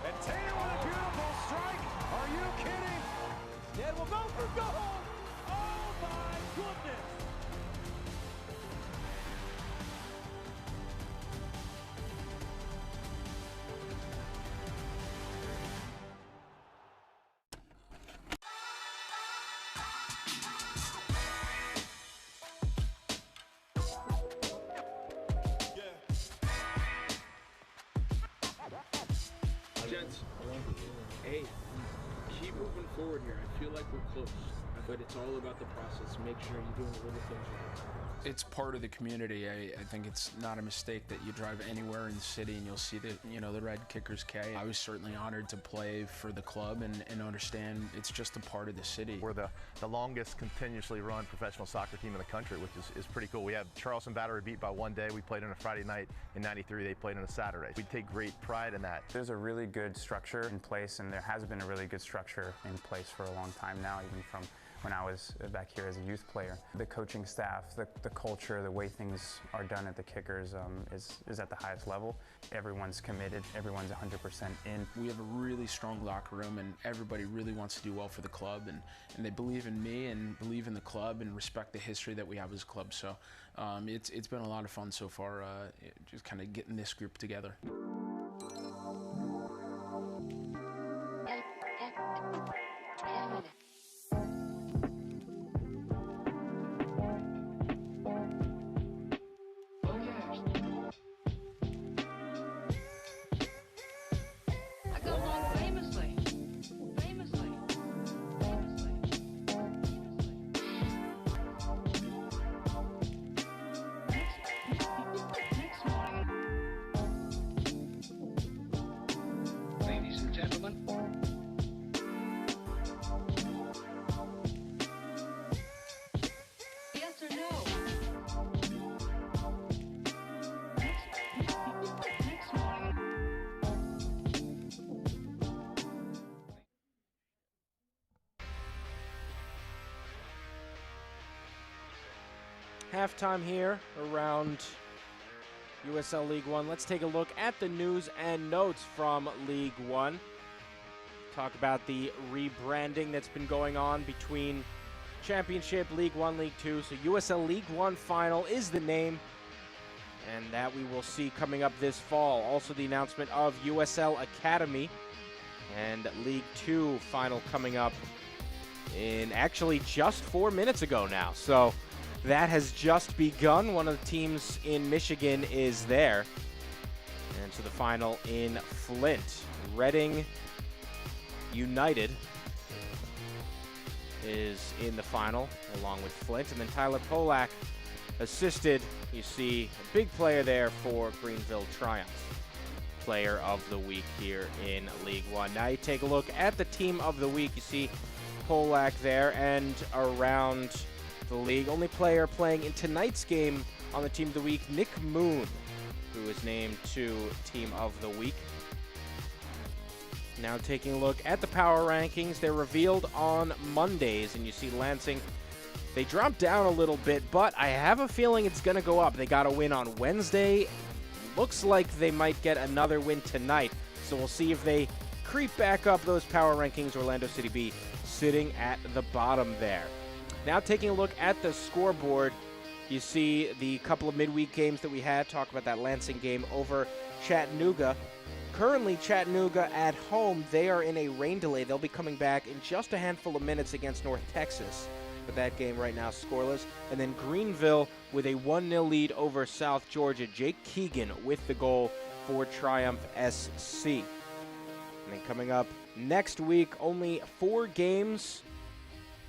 And Taylor with a beautiful strike! Are you kidding? Ned will go for goal! Oh my goodness! Gents, hey, keep moving forward here. I feel like we're close, but it's all about the process. Make sure you're doing the little things right. It's part of the community. I think it's not a mistake that you drive anywhere in the city and you'll see the the Red Kickers K. I was certainly honored to play for the club and understand it's just a part of the city. We're the longest continuously run professional soccer team in the country, which is pretty cool. We have Charleston Battery beat by one day. We played on a Friday night in '93. They played on a Saturday. We take great pride in that. There's a really good structure in place, and there has been a really good structure in place for a long time now, even from when I was back here as a youth player. The coaching staff, the culture, the way things are done at the Kickers is at the highest level. Everyone's committed, everyone's 100% in. We have a really strong locker room and everybody really wants to do well for the club, and they believe in me and believe in the club and respect the history that we have as a club. So it's been a lot of fun so far, just kind of getting this group together. Halftime here around USL League One. Let's take a look at the news and notes from League One. Talk about the rebranding that's been going on between Championship, League One, League Two. So USL League One Final is the name, and that we will see coming up this fall. Also the announcement of USL Academy and League Two Final coming up in actually just 4 minutes ago now. So that has just begun. One of the teams in Michigan is there. And so the final in Flint. Reading United is in the final along with Flint. And then Tyler Polak assisted. You see a big player there for Greenville Triumph. Player of the week here in League One. Now you take a look at the team of the week. You see Polak there, and around the league, only player playing in tonight's game on the team of the week, Nick Moon, who is named to team of the week. Now taking a look at the power rankings, they're revealed on Mondays, and you see Lansing, they dropped down a little bit, but I have a feeling it's going to go up. They got a win on Wednesday. Looks like they might get another win tonight, so we'll see if they creep back up those power rankings. Orlando City B sitting at the bottom there. Now taking a look at the scoreboard, you see the couple of midweek games that we had. Talk about that Lansing game over Chattanooga. Currently, Chattanooga at home, they are in a rain delay. They'll be coming back in just a handful of minutes against North Texas. But that game right now scoreless. And then Greenville with a 1-0 lead over South Georgia. Jake Keegan with the goal for Triumph SC. And then coming up next week, only 4 games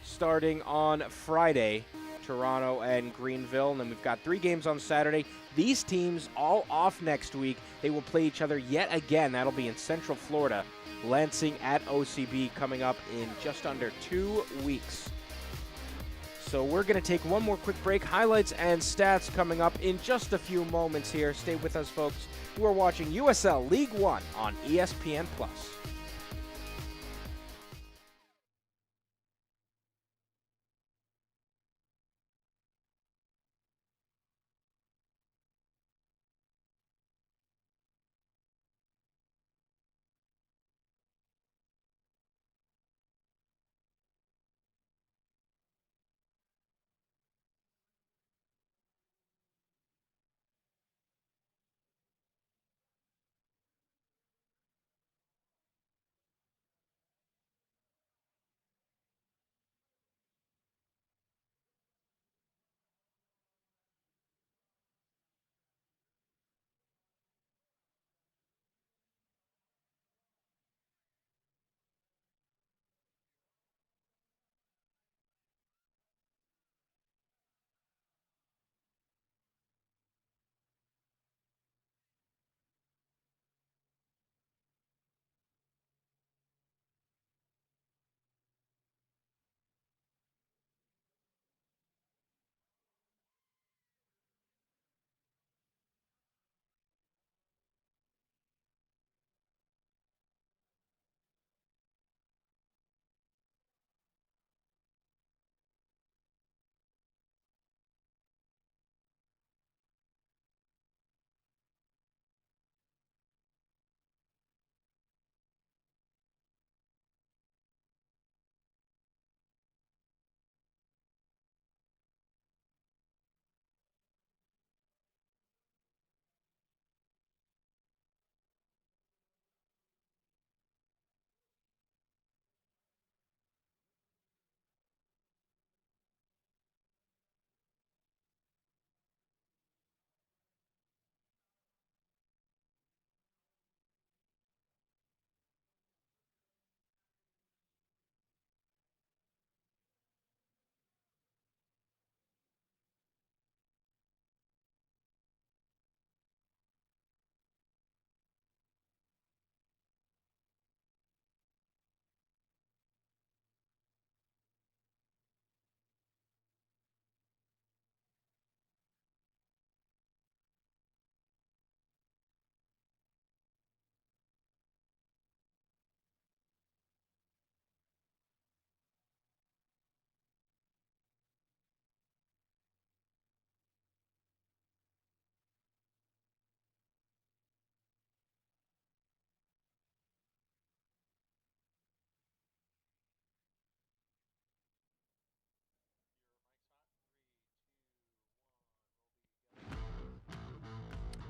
starting on Friday. Toronto and Greenville, and then we've got 3 games on Saturday. These teams all off next week. They will play each other yet again. That'll be in Central Florida. Lansing at OCB coming up in just under 2 weeks. So we're going to take one more quick break. Highlights and stats coming up in just a few moments here. Stay with us, folks. You are watching USL League One on ESPN+.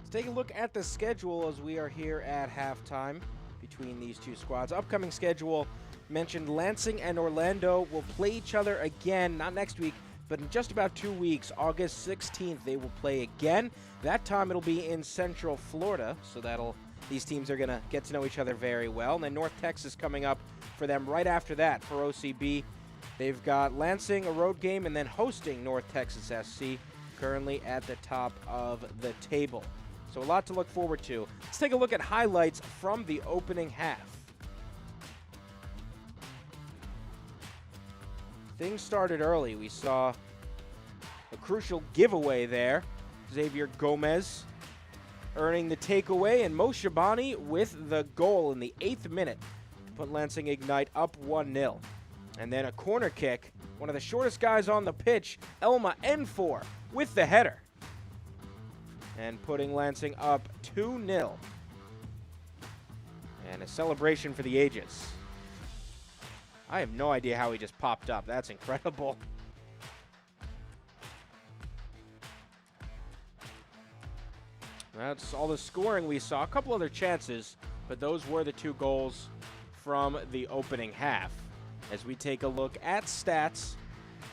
Let's take a look at the schedule as we are here at halftime between these two squads. Upcoming schedule mentioned Lansing and Orlando will play each other again, not next week, but in just about 2 weeks. August 16th, they will play again. That time it'll be in Central Florida, so these teams are going to get to know each other very well. And then North Texas coming up for them right after that for OCB. They've got Lansing, a road game, and then hosting North Texas SC. currently at the top of the table. So a lot to look forward to. Let's take a look at highlights from the opening half. Things started early. We saw a crucial giveaway there. Xavier Gomez earning the takeaway, and Mo Shabani with the goal in the 8th minute to put Lansing Ignite up 1-0. And then a corner kick, one of the shortest guys on the pitch, Elma Enfor, with the header. And putting Lansing up 2-0. And a celebration for the ages. I have no idea how he just popped up. That's incredible. That's all the scoring we saw. A couple other chances, but those were the 2 goals from the opening half. As we take a look at stats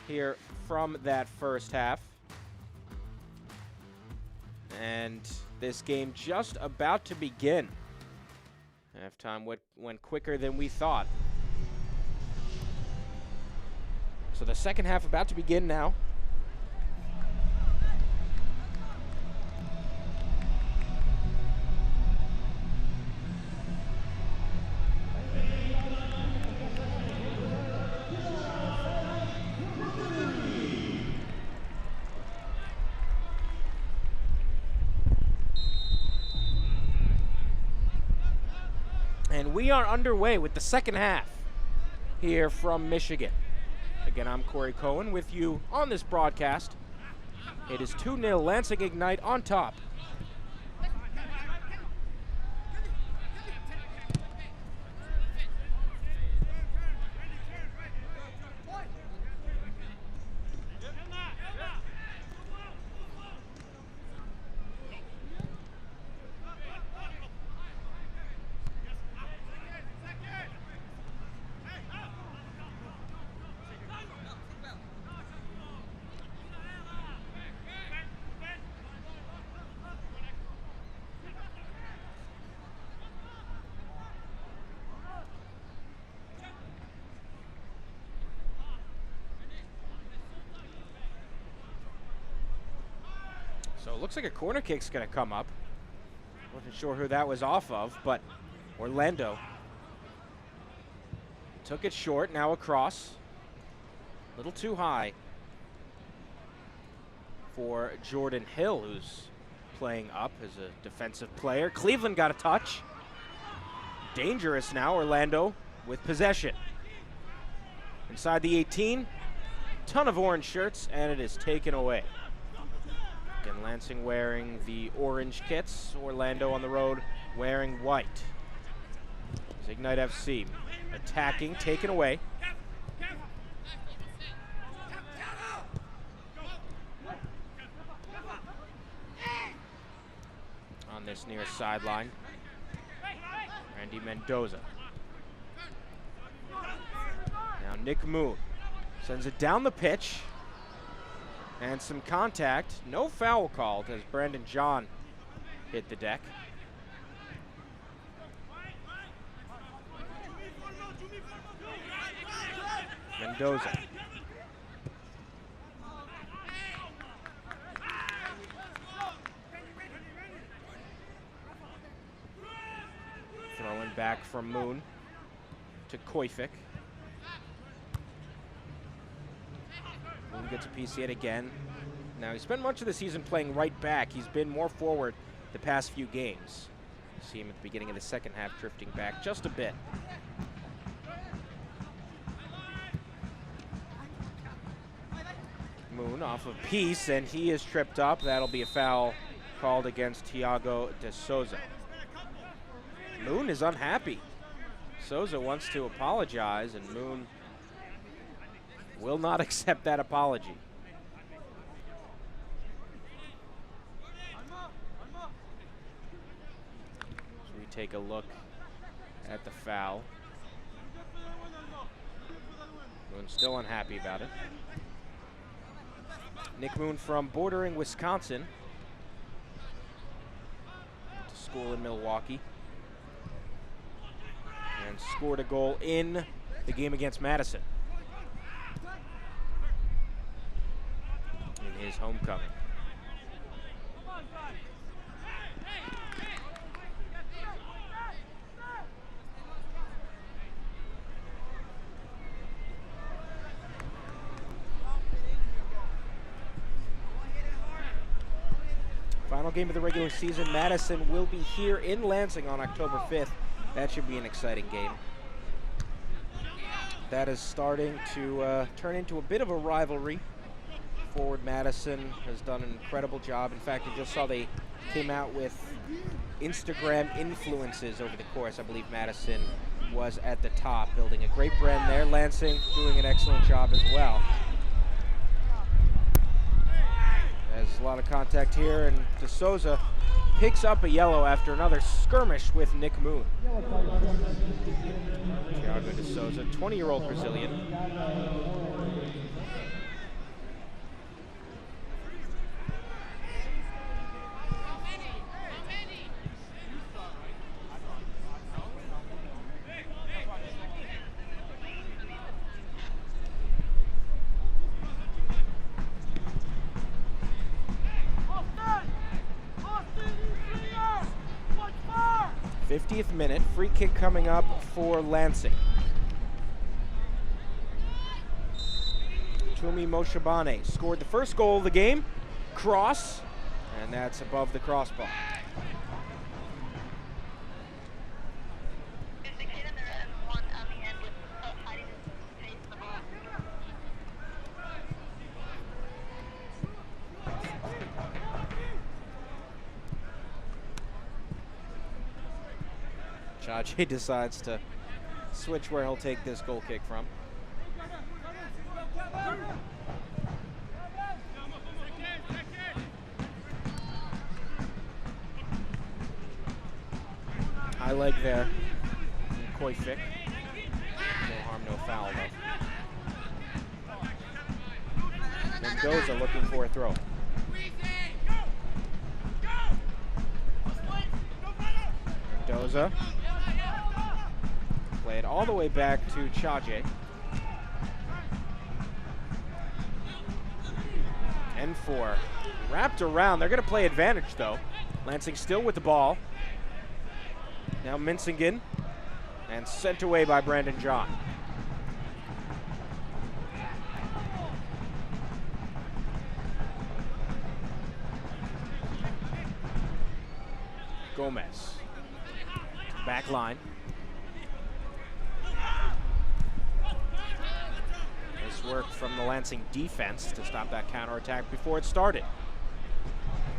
here from that first half. And this game just about to begin. Halftime went quicker than we thought. So the second half about to begin now. And we are underway with the second half here from Michigan. Again, I'm Corey Cohen with you on this broadcast. It is 2-0 Lansing Ignite on top. So it looks like a corner kick's going to come up. Wasn't sure who that was off of, but Orlando took it short, now across. A little too high for Jordan Hill, who's playing up as a defensive player. Cleveland got a touch. Dangerous now, Orlando with possession. Inside the 18, ton of orange shirts, and it is taken away. Again, Lansing wearing the orange kits, Orlando on the road wearing white. Ignite FC attacking, taken away. On this near sideline, Randy Mendoza. Now Nick Moon sends it down the pitch. And some contact. No foul called as Brandon John hit the deck. Mendoza. Throwing back from Moon to Koifik. Moon gets a piece yet again. Now, he spent much of the season playing right back. He's been more forward the past few games. You see him at the beginning of the second half drifting back just a bit. Moon off of piece, and he is tripped up. That'll be a foul called against Thiago de Souza. Moon is unhappy. Souza wants to apologize, and Moon will not accept that apology. So we take a look at the foul. Moon's still unhappy about it. Nick Moon from bordering Wisconsin to school in Milwaukee, and scored a goal in the game against Madison in his homecoming. Final game of the regular season. Madison will be here in Lansing on October 5th. That should be an exciting game. That is starting to turn into a bit of a rivalry. Forward Madison has done an incredible job. In fact, I just saw they came out with Instagram influences over the course. I believe Madison was at the top, building a great brand there. Lansing doing an excellent job as well. There's a lot of contact here, and De Souza picks up a yellow after another skirmish with Nick Moon. Thiago De Souza, 20-year-old Brazilian. '50th minute, free kick coming up for Lansing. Tumi Moshabane scored the first goal of the game. Cross, and that's above the crossbar. Chache decides to switch where he'll take this goal kick from. High leg there. Koifik. No harm, no foul though. Mendoza looking for a throw. Mendoza. Play it all the way back to Chache. N4 wrapped around. They're going to play advantage though. Lansing still with the ball. Now Minsingen, and sent away by Brandon John. Gomez. Back line. Nice work from the Lansing defense to stop that counterattack before it started.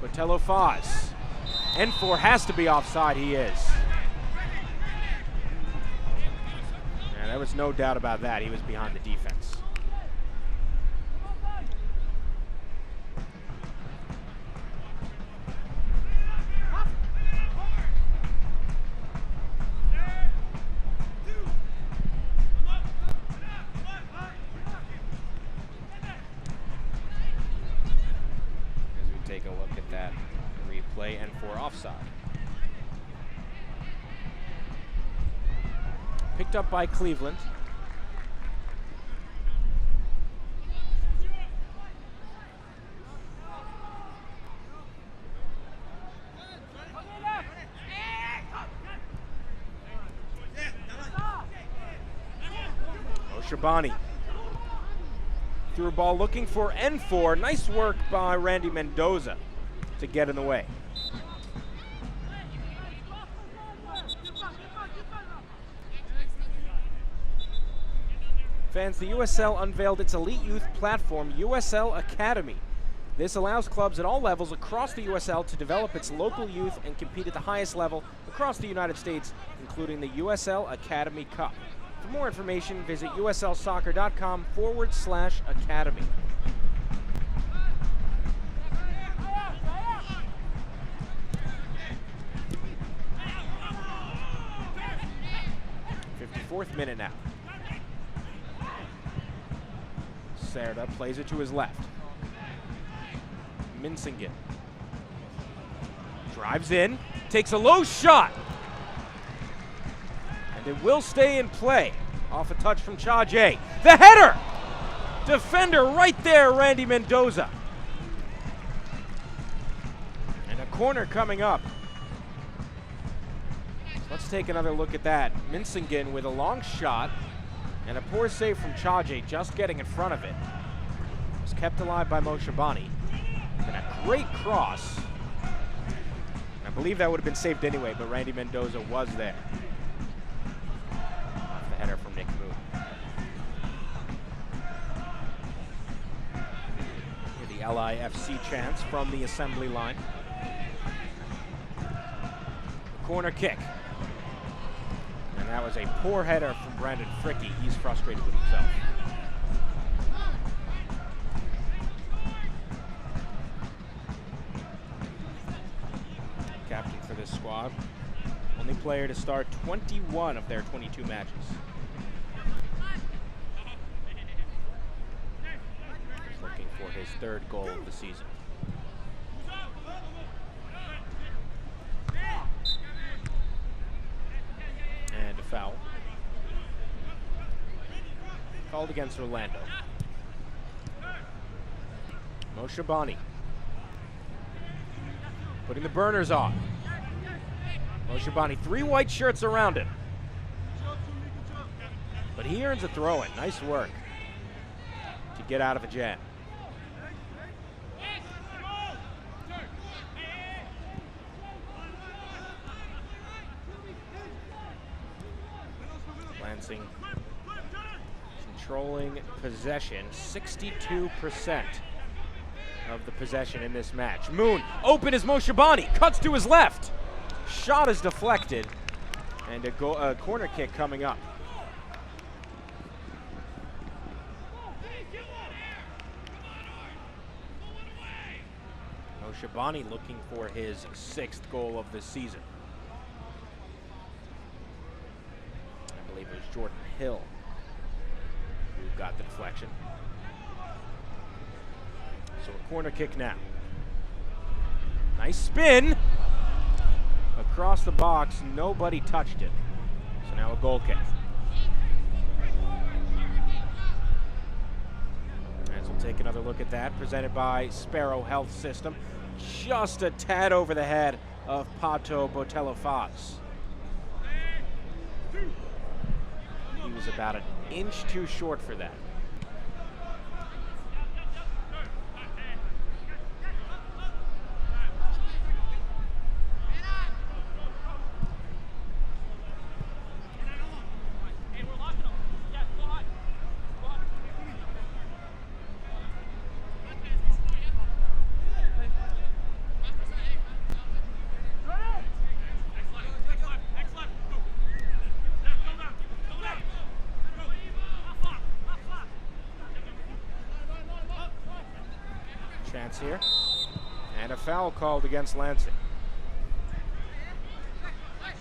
Botello Foz. N4 has to be offside. He is. Yeah, there was no doubt about that. He was behind the defense. Take a look at that replay, and for offside. Picked up by Cleveland. Oshabani. Through a ball looking for N4. Nice work by Randy Mendoza to get in the way. Fans, the USL unveiled its elite youth platform, USL Academy. This allows clubs at all levels across the USL to develop its local youth and compete at the highest level across the United States, including the USL Academy Cup. For more information, visit uslsoccer.com/academy. '54th minute now. Serda plays it to his left. Minsingen drives in, takes a low shot. And it will stay in play. Off a touch from Chache. The header! Defender right there, Randy Mendoza. corner coming up. Let's take another look at that. Minsingen with a long shot and a poor save from Chaje, just getting in front of it. It was kept alive by Moshabani. And a great cross. I believe that would have been saved anyway, but Randy Mendoza was there. Off the header from Nick Moon. Here the LIFC chants from the assembly line. The corner kick. And that was a poor header from Brandon Fricke. He's frustrated with himself. Captain for this squad. Only player to start 21 of their 22 matches. He's looking for his third goal of the season. And a foul. Called against Orlando. Moshabani. Putting the burners on. Moshabani, 3 white shirts around him. But he earns a throw-in. Nice work to get out of a jam. Lansing controlling possession, 62% of the possession in this match. Moon, open is Moshabani, cuts to his left. Shot is deflected, and a corner kick coming up. Moshabani looking for his 6th goal of the season. I believe it was Jordan Hill who got the deflection. So a corner kick now. Nice spin. Across the box, nobody touched it. So now a goal kick. As we'll take another look at that, presented by Sparrow Health System. Just a tad over the head of Pato Botello-Faz. He was about an inch too short for that. Chance here, and a foul called against Lansing.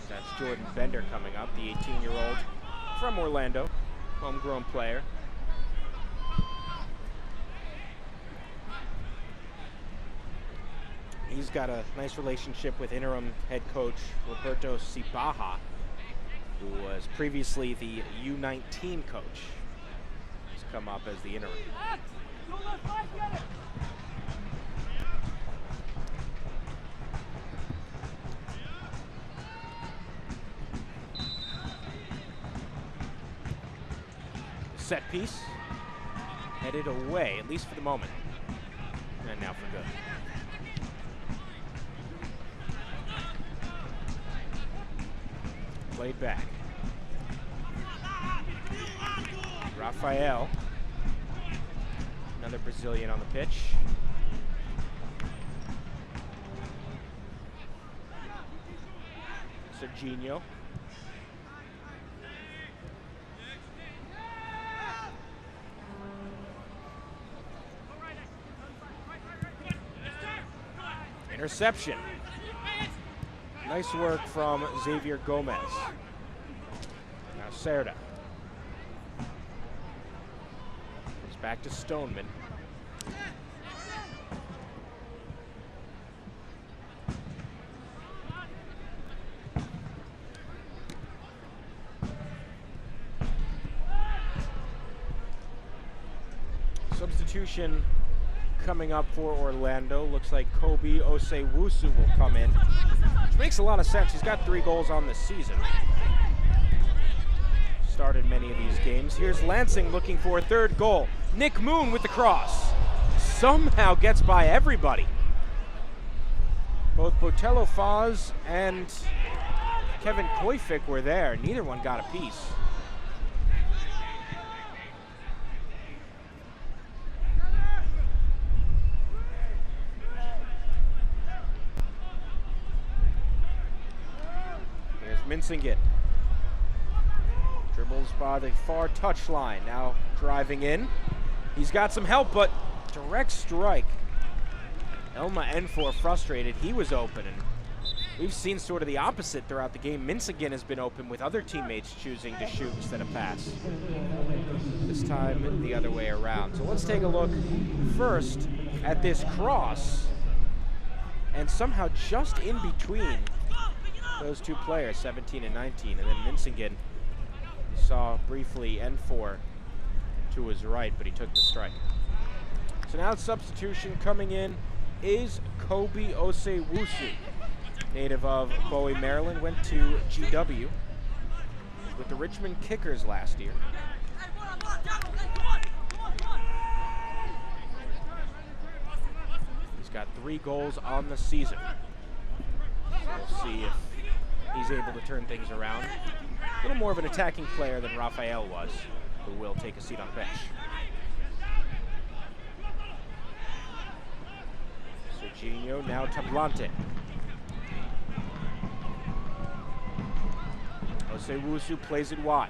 That's Jordan Bender coming up, the 18-year-old from Orlando, homegrown player. He's got a nice relationship with interim head coach Roberto Cibaja, who was previously the U19 coach. He's come up as the interim. Set piece, headed away, at least for the moment. And now for good. Played back. Rafael, another Brazilian on the pitch. Serginho. Interception. Nice work from Xavier Gomez. Now Cerda. It's back to Stoneman. Substitution coming up for Orlando. Looks like Kobe Osewusu will come in, which makes a lot of sense. He's got 3 goals on the season. Started many of these games. Here's Lansing looking for a 3rd goal. Nick Moon with the cross. Somehow gets by everybody. Both Botello Foz and Kevin Koifik were there. Neither one got a piece. There's Minsingen. Dribbles by the far touchline. Now driving in. He's got some help, but direct strike. Elma Enfor frustrated. He was open, and we've seen sort of the opposite throughout the game. Minsingen has been open with other teammates choosing to shoot instead of pass. This time the other way around. So let's take a look first at this cross, and somehow just in between those 2 players, 17 and 19, and then Minsingen, you saw briefly Enfor to his right, but he took the strike. So now substitution coming in is Kobe Osewusu, native of Bowie, Maryland, went to GW with the Richmond Kickers last year. He's got 3 goals on the season. So we'll see if he's able to turn things around. A little more of an attacking player than Rafael was, who will take a seat on the bench. Serginho, now Tablante. Osewusu plays it wide.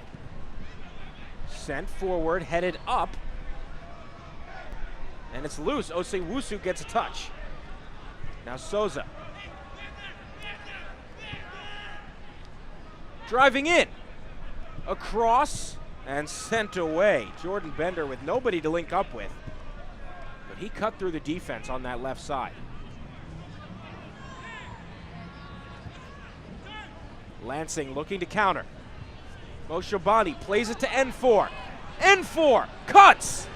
Sent forward, headed up. And it's loose. Osewusu gets a touch. Now Souza. Driving in. Across and sent away. Jordan Bender with nobody to link up with. But he cut through the defense on that left side. Lansing looking to counter. Moshobani plays it to Enfor. Enfor cuts!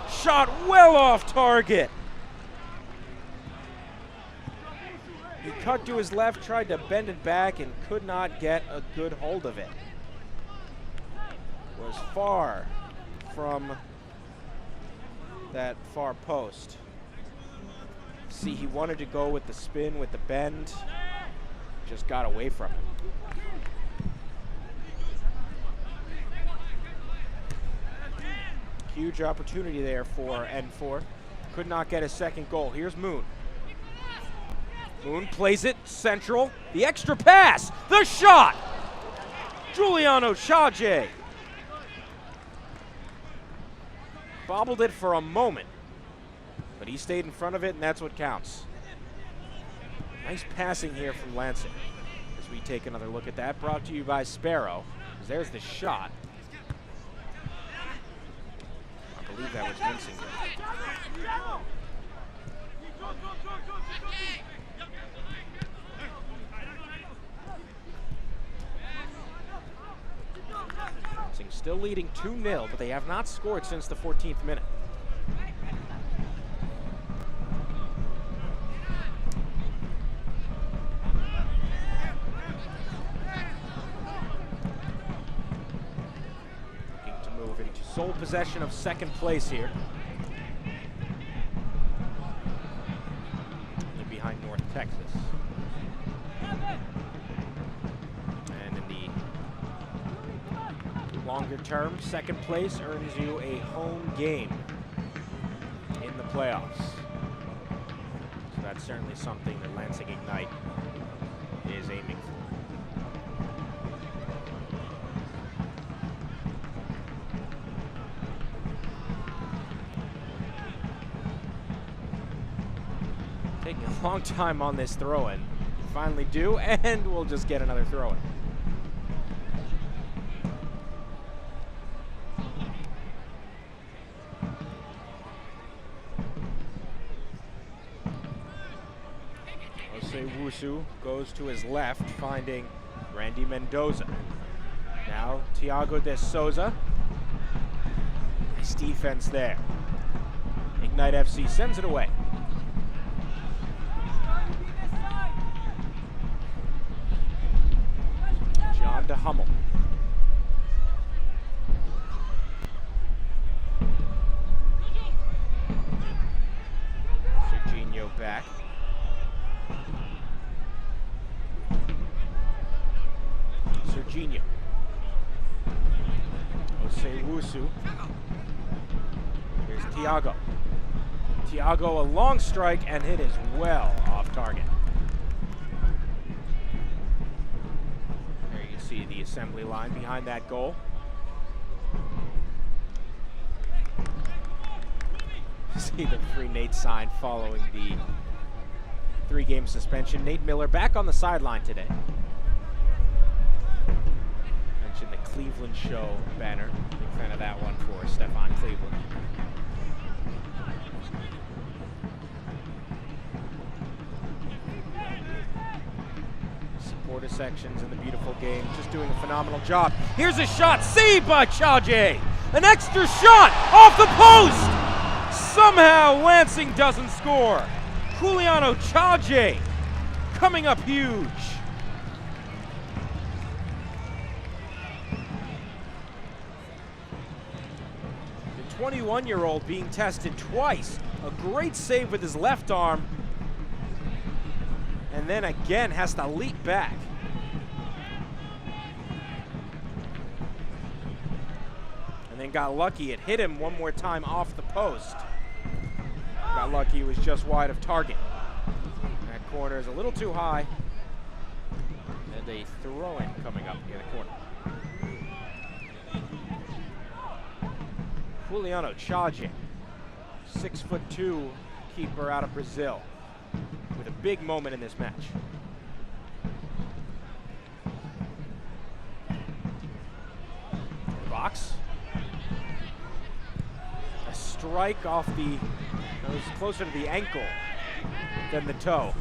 Shot well off target. He cut to his left, tried to bend it back, and could not get a good hold of it. Was far from that far post. See, he wanted to go with the spin, with the bend, just got away from him. Huge opportunity there for Enfor. Could not get a 2nd goal. Here's Moon. Moon plays it central. The extra pass. The shot. Giuliano Chaje. Bobbled it for a moment, but he stayed in front of it, and that's what counts. Nice passing here from Lansing. As we take another look at that, brought to you by Sparrow. There's the shot. I believe that was Lansing. Lansing still leading 2-0, but they have not scored since the 14th minute. Sole possession of 2nd place here. Only behind North Texas. And in the longer term, 2nd place earns you a home game in the playoffs. So that's certainly something that Lansing Ignite is aiming for. Taking a long time on this throw-in. Finally do, and we'll just get another throw-in. Osewusu goes to his left, finding Randy Mendoza. Now Thiago de Souza. Nice defense there. Ignite FC sends it away. John de Hummel. Serginho back. Serginho. Osei-Wusu. Here's Thiago. Thiago, a long strike, and hit is well off target. There you see the assembly line behind that goal. See the free Nate sign following the 3-game suspension. Nate Miller back on the sideline today. Mentioned the Cleveland Show banner. Big fan of that one for Stefan Cleveland. Supporter sections in the beautiful game, just doing a phenomenal job. Here's a shot, saved by Chaje. An extra shot off the post. Somehow Lansing doesn't score. Juliano Chaje coming up huge. The 21-year-old being tested twice. A great save with his left arm. And then again has to leap back. And then got lucky. It hit him one more time off the post. Got lucky it was just wide of target. That corner is a little too high. And a throw-in coming up near the corner. Juliano Chaje, 6'2" keeper out of Brazil, with a big moment in this match. Box. A strike off the, it was closer to the ankle than the toe.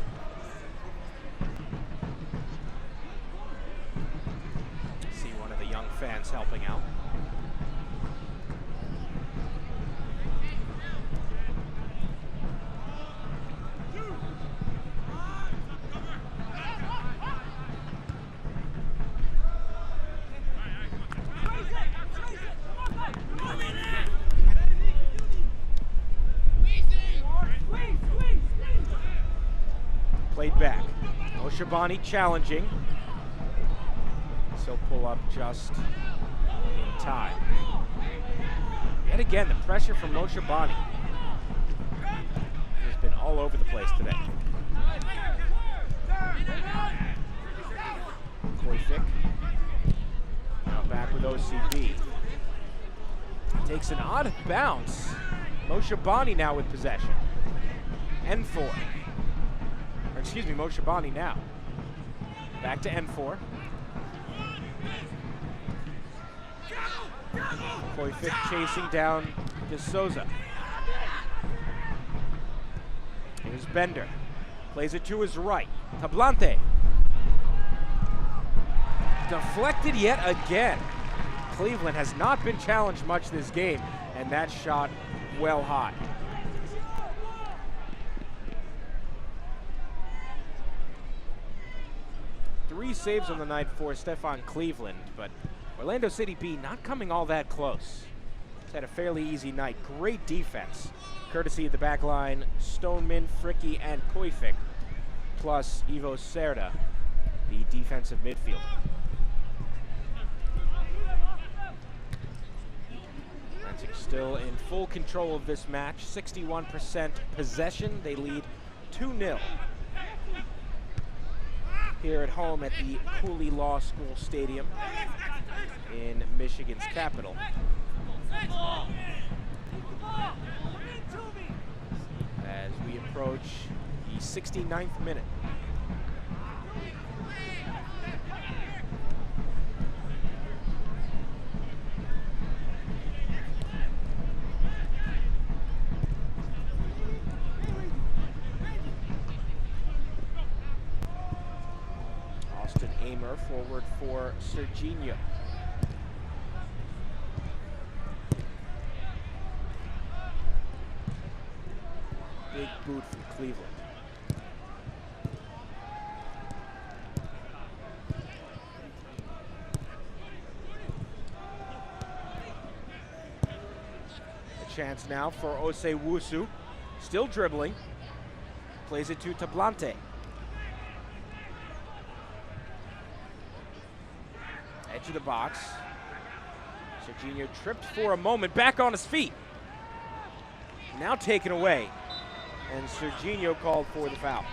See one of the young fans helping out. Played back. Oshabani challenging. So pull up just in time. Yet again, the pressure from Oshabani has been all over the place today. Koifik. Now back with OCB. Takes an odd bounce. Oshabani now with possession. N4. Excuse me, Moshabani now. Back to N4. Koifik chasing down De Souza. Here's Bender. Plays it to his right. Tablante. Deflected yet again. Cleveland has not been challenged much this game, and that shot well high. Three saves on the night for Stefan Cleveland, but Orlando City B not coming all that close. It's had a fairly easy night. Great defense, courtesy of the back line, Stoneman, Fricke, and Koifik, plus Ivo Cerda, the defensive midfielder. Lansing still in full control of this match, 61% possession. They lead 2-0. Here at home at the Cooley Law School Stadium in Michigan's capital. As we approach the 69th minute. Forward for Serginho. Big boot from Cleveland. A chance now for Osei-Wusu. Still dribbling. Plays it to Tablante. Edge of the box. Serginho tripped for a moment, back on his feet. Now taken away. And Serginho called for the foul.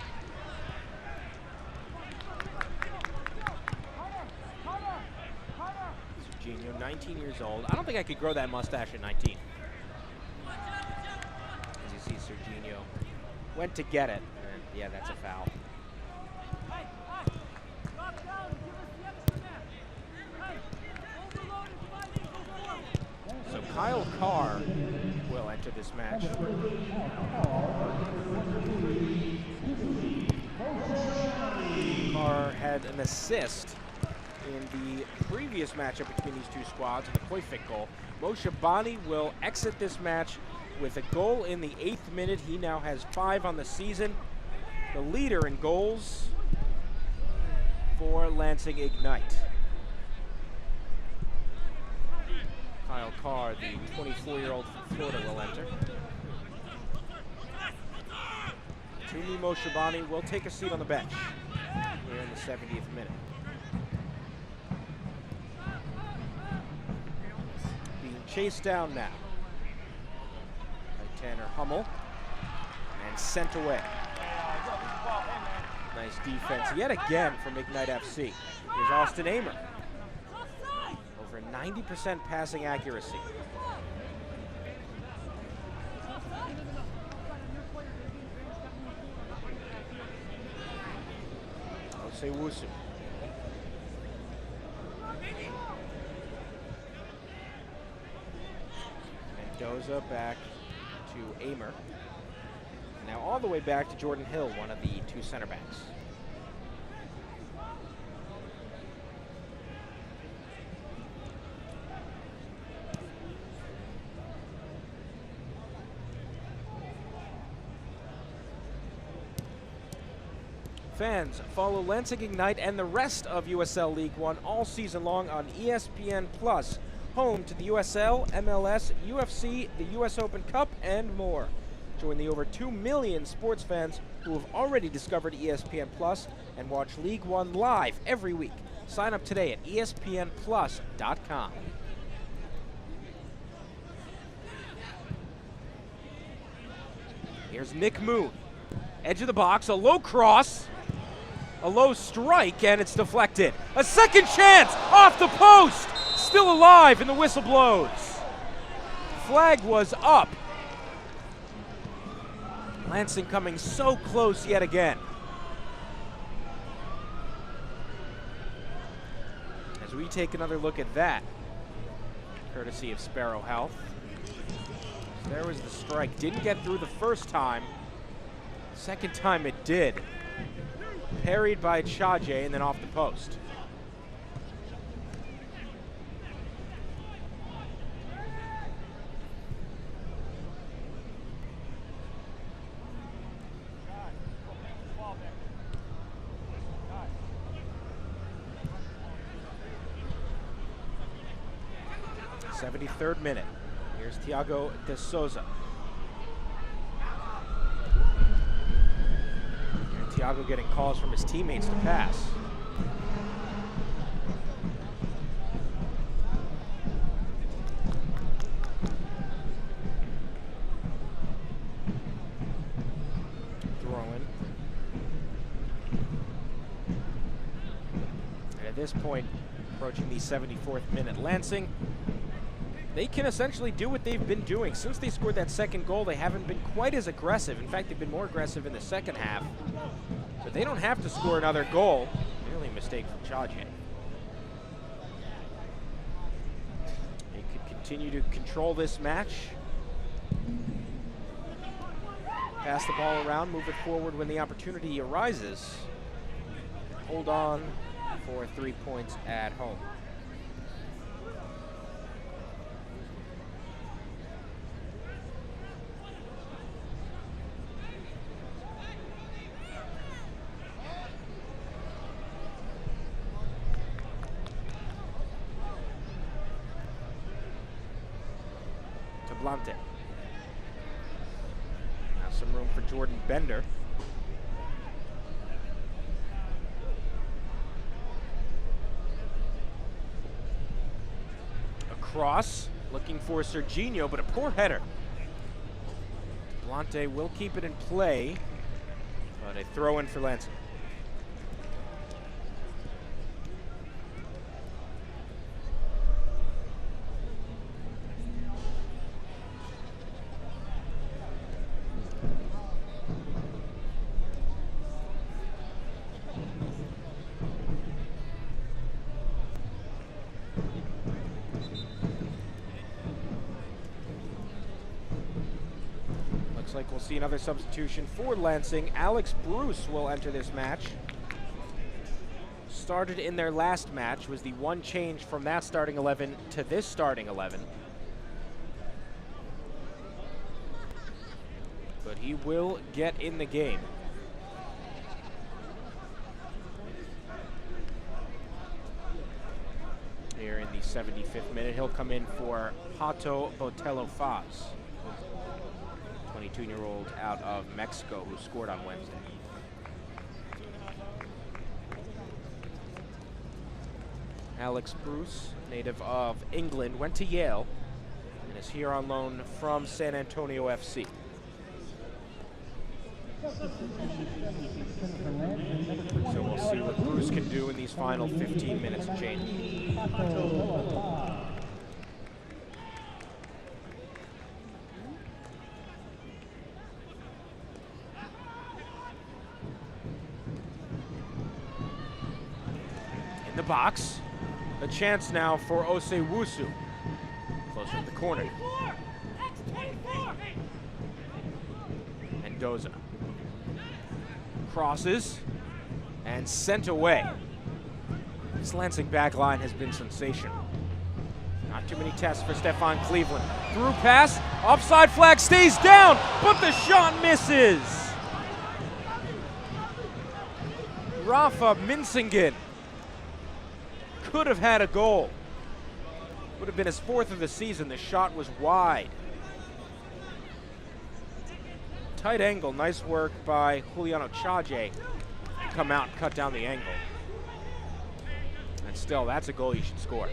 Serginho, 19 years old. I don't think I could grow that mustache at 19. As you see, Serginho went to get it. And yeah, that's a foul. So Kyle Carr will enter this match. Carr had an assist in the previous matchup between these two squads in the Koifik goal. Moshe Bani will exit this match with a goal in the 8th minute. He now has 5 on the season. The leader in goals for Lansing Ignite. Kyle Carr, the 24-year-old from Florida, will enter. Tumi Moshabani will take a seat on the bench here in the 70th minute. Being chased down now by Tanner Hummel and sent away. Nice defense yet again from Ignite FC. Here's Austin Amer. Over 90% passing accuracy. Osei-Wusu. Mendoza back to Amer. Now all the way back to Jordan Hill, one of the 2 center backs. Fans, follow Lansing Ignite and the rest of USL League One all season long on ESPN Plus, home to the USL, MLS, UFC, the US Open Cup, and more. Join the over 2 million sports fans who have already discovered ESPN Plus and watch League One live every week. Sign up today at espnplus.com. Here's Nick Moon. Edge of the box, a low cross. A low strike, and it's deflected. A second chance off the post. Still alive, and the whistle blows. Flag was up. Lansing coming so close yet again. As we take another look at that, courtesy of Sparrow Health. There was the strike. Didn't get through the first time. Second time it did. Parried by Chaje and then off the post. '73rd minute. Here's Thiago de Souza. Thiago getting calls from his teammates to pass. Throwing. And at this point, approaching the 74th minute, Lansing, they can essentially do what they've been doing. Since they scored that second goal, they haven't been quite as aggressive. In fact, they've been more aggressive in the second half. But they don't have to score another goal. Nearly a mistake from Chaje. They could continue to control this match. Pass the ball around, move it forward when the opportunity arises. Hold on for 3 points at home. Blante. Now some room for Jordan Bender. Across, looking for Serginho, but a poor header. Blante will keep it in play, but a throw in for Lansing. Looks like we'll see another substitution for Lansing. Alex Bruce will enter this match. Started in their last match, was the one change from that starting 11 to this starting 11. But he will get in the game. Here in the 75th minute, he'll come in for Pato Botello Faz, 22-year-old out of Mexico who scored on Wednesday. Alex Bruce, native of England, went to Yale and is here on loan from San Antonio FC. So we'll see what Bruce can do in these final 15 minutes of change. In the box, a chance now for Osewusu. Closer to the corner. Mendoza crosses and sent away. This Lansing back line has been sensational. Not too many tests for Stefan Cleveland. Through pass, offside flag stays down, but the shot misses. Rafa Minsingen could have had a goal. Would have been his 4th of the season. The shot was wide. Tight angle, nice work by Juliano Chaje. Come out and cut down the angle. And still, that's a goal you should score.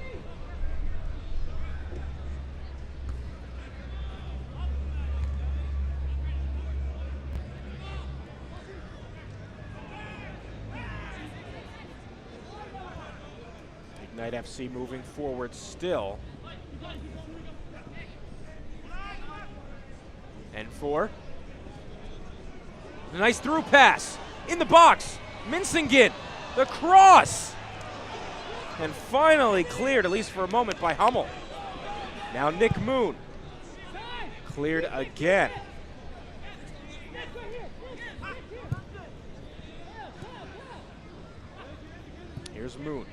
Ignite FC moving forward still. And 4. A nice through pass in the box. Minsingen, the cross. And finally cleared, at least for a moment, by Hummel. Now Nick Moon. Cleared again. Here's Moon.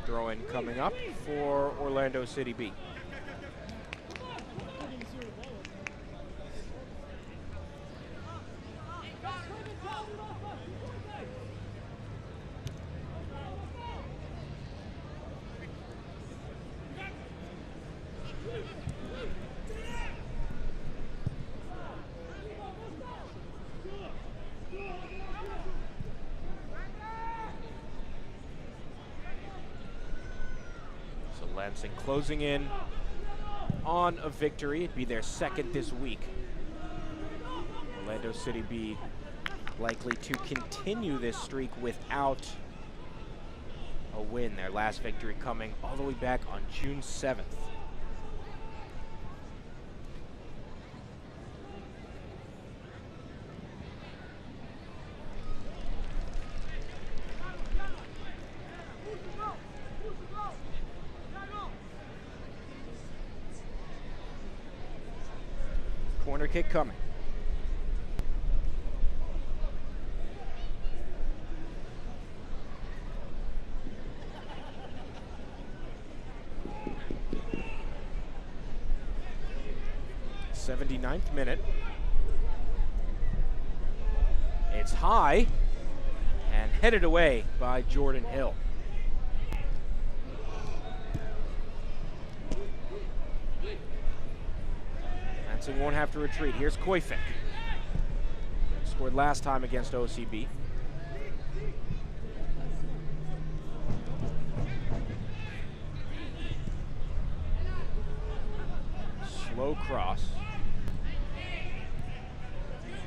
Throw-in coming up for Orlando City B. Lansing closing in on a victory. It'd be their 2nd this week. Orlando City B likely to continue this streak without a win. Their last victory coming all the way back on June 7th. Corner kick coming. 79th minute. It's high and headed away by Jordan Hill. Lansing won't have to retreat. Here's Koifik. Scored last time against OCB. Slow cross.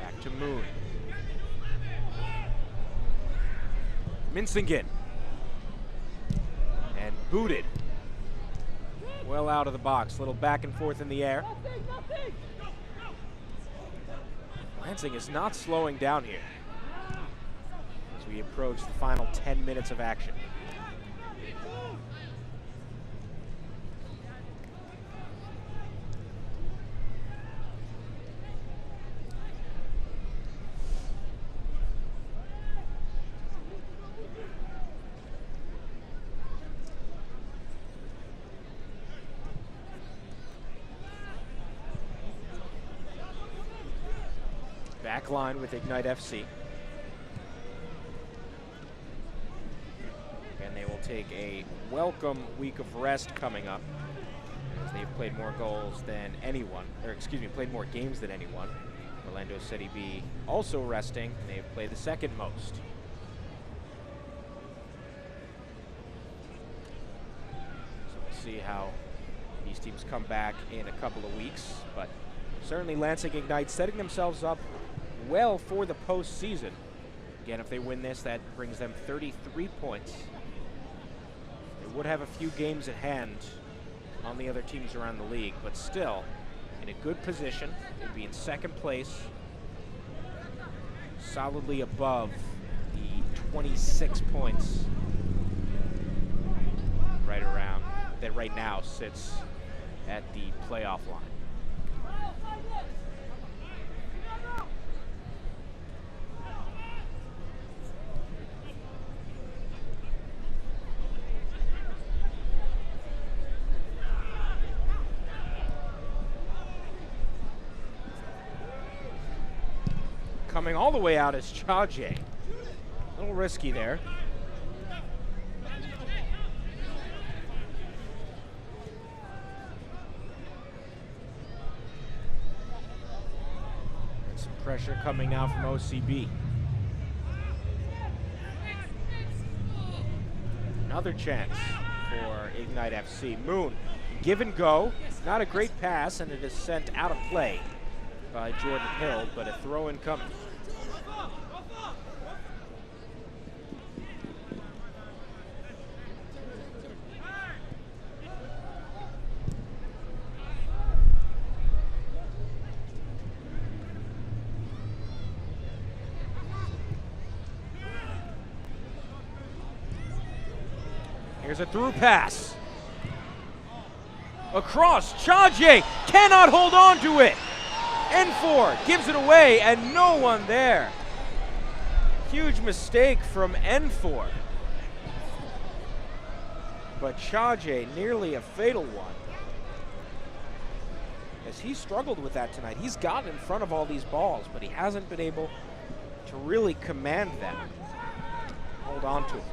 Back to Moon. Minsingen. And booted. Well out of the box. Little back and forth in the air. Lansing is not slowing down here as we approach the final 10 minutes of action. Back line with Ignite FC. And they will take a welcome week of rest coming up, as they've played more goals than anyone, or excuse me, played more games than anyone. Orlando City B also resting, and they've played the second most. So we'll see how these teams come back in a couple of weeks, but certainly Lansing Ignite setting themselves up well for the postseason. Again, if they win this, that brings them 33 points. They would have a few games at hand on the other teams around the league, but still in a good position. They'd be in second place, solidly above the 26 points right around that right now sits at the playoff line. Coming all the way out is Chaje. A little risky there. And some pressure coming now from OCB. Another chance for Ignite FC. Moon, give and go. Not a great pass, and it is sent out of play by Jordan Hill, but a throw-in coming. Here's a through pass. Across, Chaje cannot hold on to it. N4 gives it away and no one there. Huge mistake from N4. But Chaje, nearly a fatal one. As he struggled with that tonight. He's gotten in front of all these balls, but he hasn't been able to really command them. Hold on to it.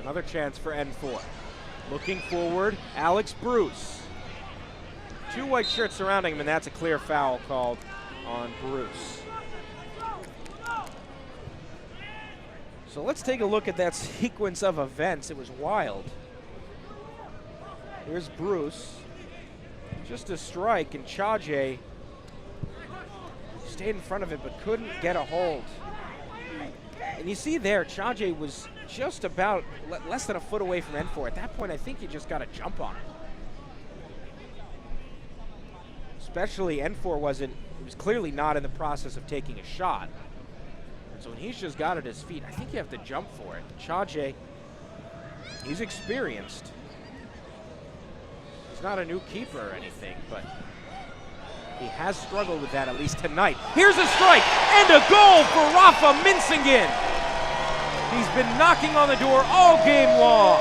Another chance for N4. Looking forward, Alex Bruce. Two white shirts surrounding him, and that's a clear foul called on Bruce. So let's take a look at that sequence of events. It was wild. Here's Bruce. Just a strike, and Chaje stayed in front of it but couldn't get a hold. And you see there, Chaje was just about less than a foot away from N4. At that point, I think you just got to jump on it. Especially N4 was clearly not in the process of taking a shot. And so when he's just got at his feet, I think you have to jump for it. Chaje He's experienced. He's not a new keeper or anything, but he has struggled with that at least tonight. Here's a strike and a goal for Rafa Minsingen. He's been knocking on the door all game long.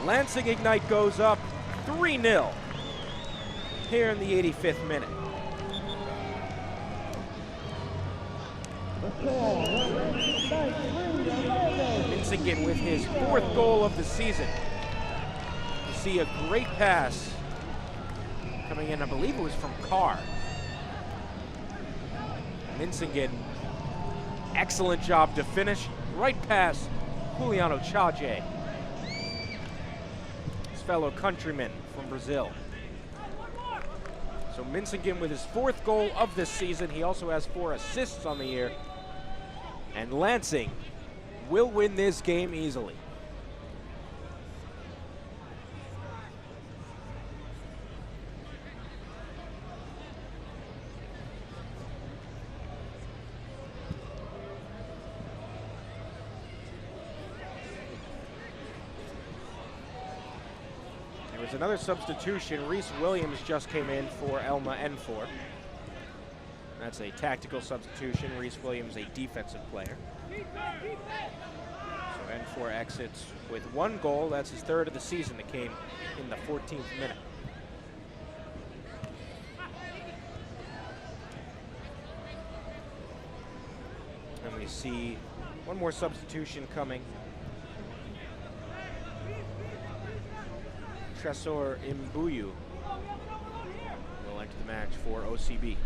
Lansing Ignite goes up 3-0 here in the 85th minute. Minsingen with his 4th goal of the season. You see a great pass coming in, I believe it was from Carr. Minsingen, excellent job to finish, right past Juliano Chaje, his fellow countryman from Brazil. So Minsingen with his 4th goal of this season. He also has 4 assists on the year. And Lansing will win this game easily. There was another substitution. Reese Williams just came in for Elma Enfor. That's a tactical substitution. Reese Williams, a defensive player. So Enfor exits with 1 goal. That's his 3rd of the season. That came in the 14th minute. And we see one more substitution coming. Tresor Imbuyu will enter the match for OCB.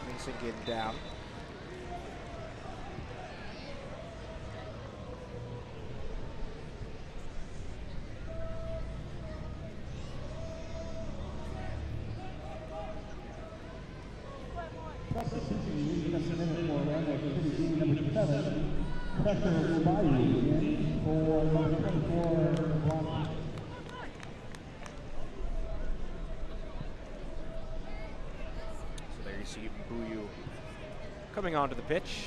Minsingen down. So there you see Buyu coming onto the pitch.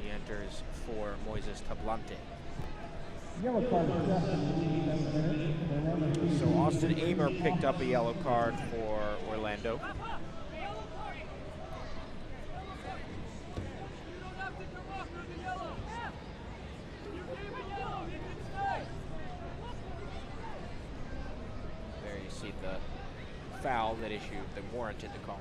He enters for Moises Tablante. So Austin Amer picked up a yellow card for Orlando. There you see the foul that warranted the card.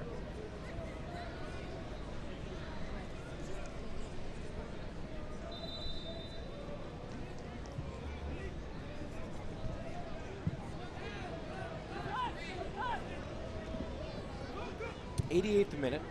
'88th minute.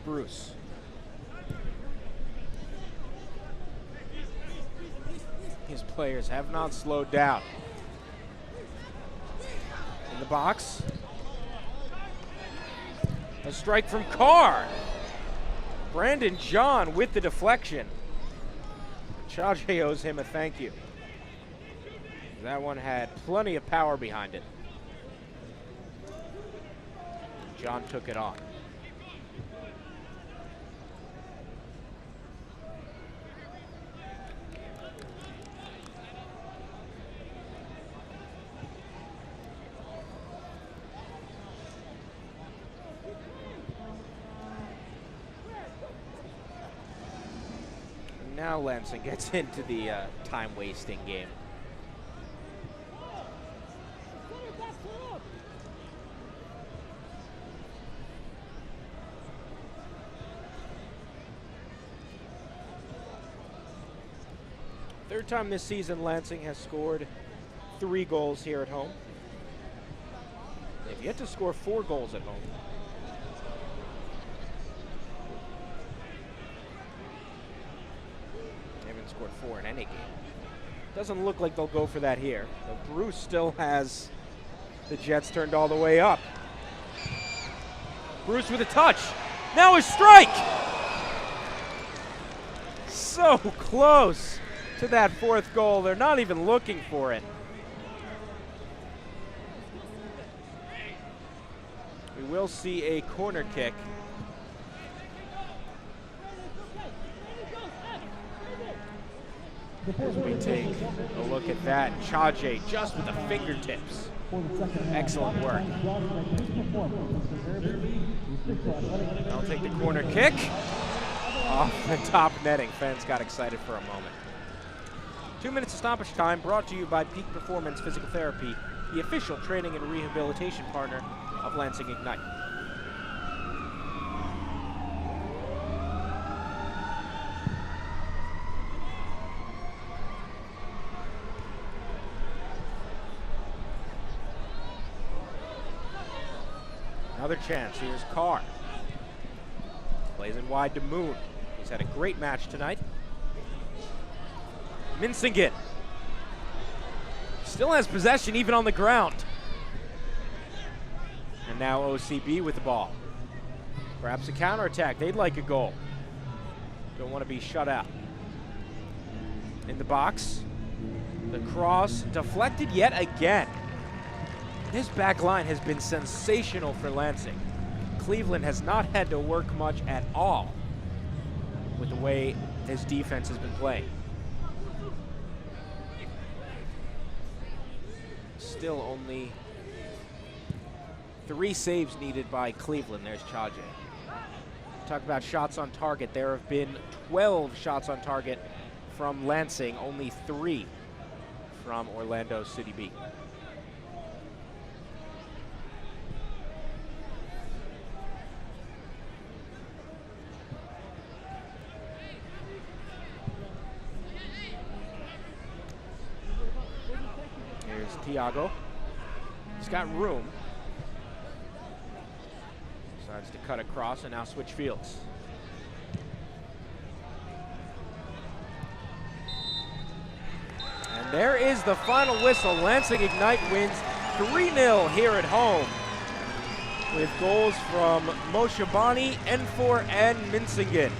Bruce. His players have not slowed down. In the box. A strike from Carr. Brandon John with the deflection. Chaje owes him a thank you. That one had plenty of power behind it. John took it on. Now Lansing gets into the time-wasting game. Third time this season, Lansing has scored 3 goals here at home. They've yet to score 4 goals at home. They haven't scored 4 in any game. Doesn't look like they'll go for that here. But Bruce still has the Jets turned all the way up. Bruce with a touch. Now a strike! So close to that 4th goal. They're not even looking for it. We will see a corner kick. As we take a look at that, Chaje just with the fingertips. Excellent work. I'll take the corner kick. Off the top netting. Fans got excited for a moment. 2 minutes of stoppage time brought to you by Peak Performance Physical Therapy, the official training and rehabilitation partner of Lansing Ignite. Another chance. Here's Carr. Plays it wide to Moon. He's had a great match tonight. Minsingen still has possession even on the ground. And now OCB with the ball. Perhaps a counterattack. They'd like a goal. Don't want to be shut out. In the box. The cross deflected yet again. This back line has been sensational for Lansing. Cleveland has not had to work much at all with the way his defense has been playing. Still only 3 saves needed by Cleveland. There's Chaje. Talk about shots on target. There have been 12 shots on target from Lansing, only 3 from Orlando City B. Tiago. He's got room. Decides to cut across and now switch fields. And there is the final whistle. Lansing Ignite wins 3-0 here at home with goals from Moshabani, Enfor, and Minsingen.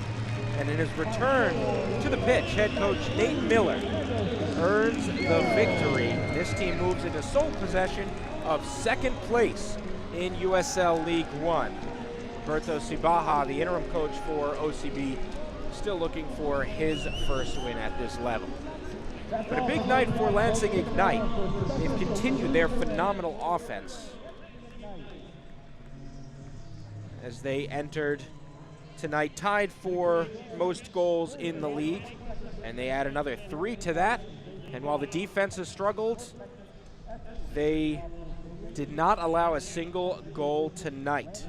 And in his return to the pitch, head coach Nate Miller earns the victory. This team moves into sole possession of 2nd place in USL League One. Roberto Cibaja, the interim coach for OCB, still looking for his first win at this level. But a big night for Lansing Ignite. They've continued their phenomenal offense as they entered tonight tied for most goals in the league, and they add another 3 to that. And while the defense has struggled, they did not allow a single goal tonight.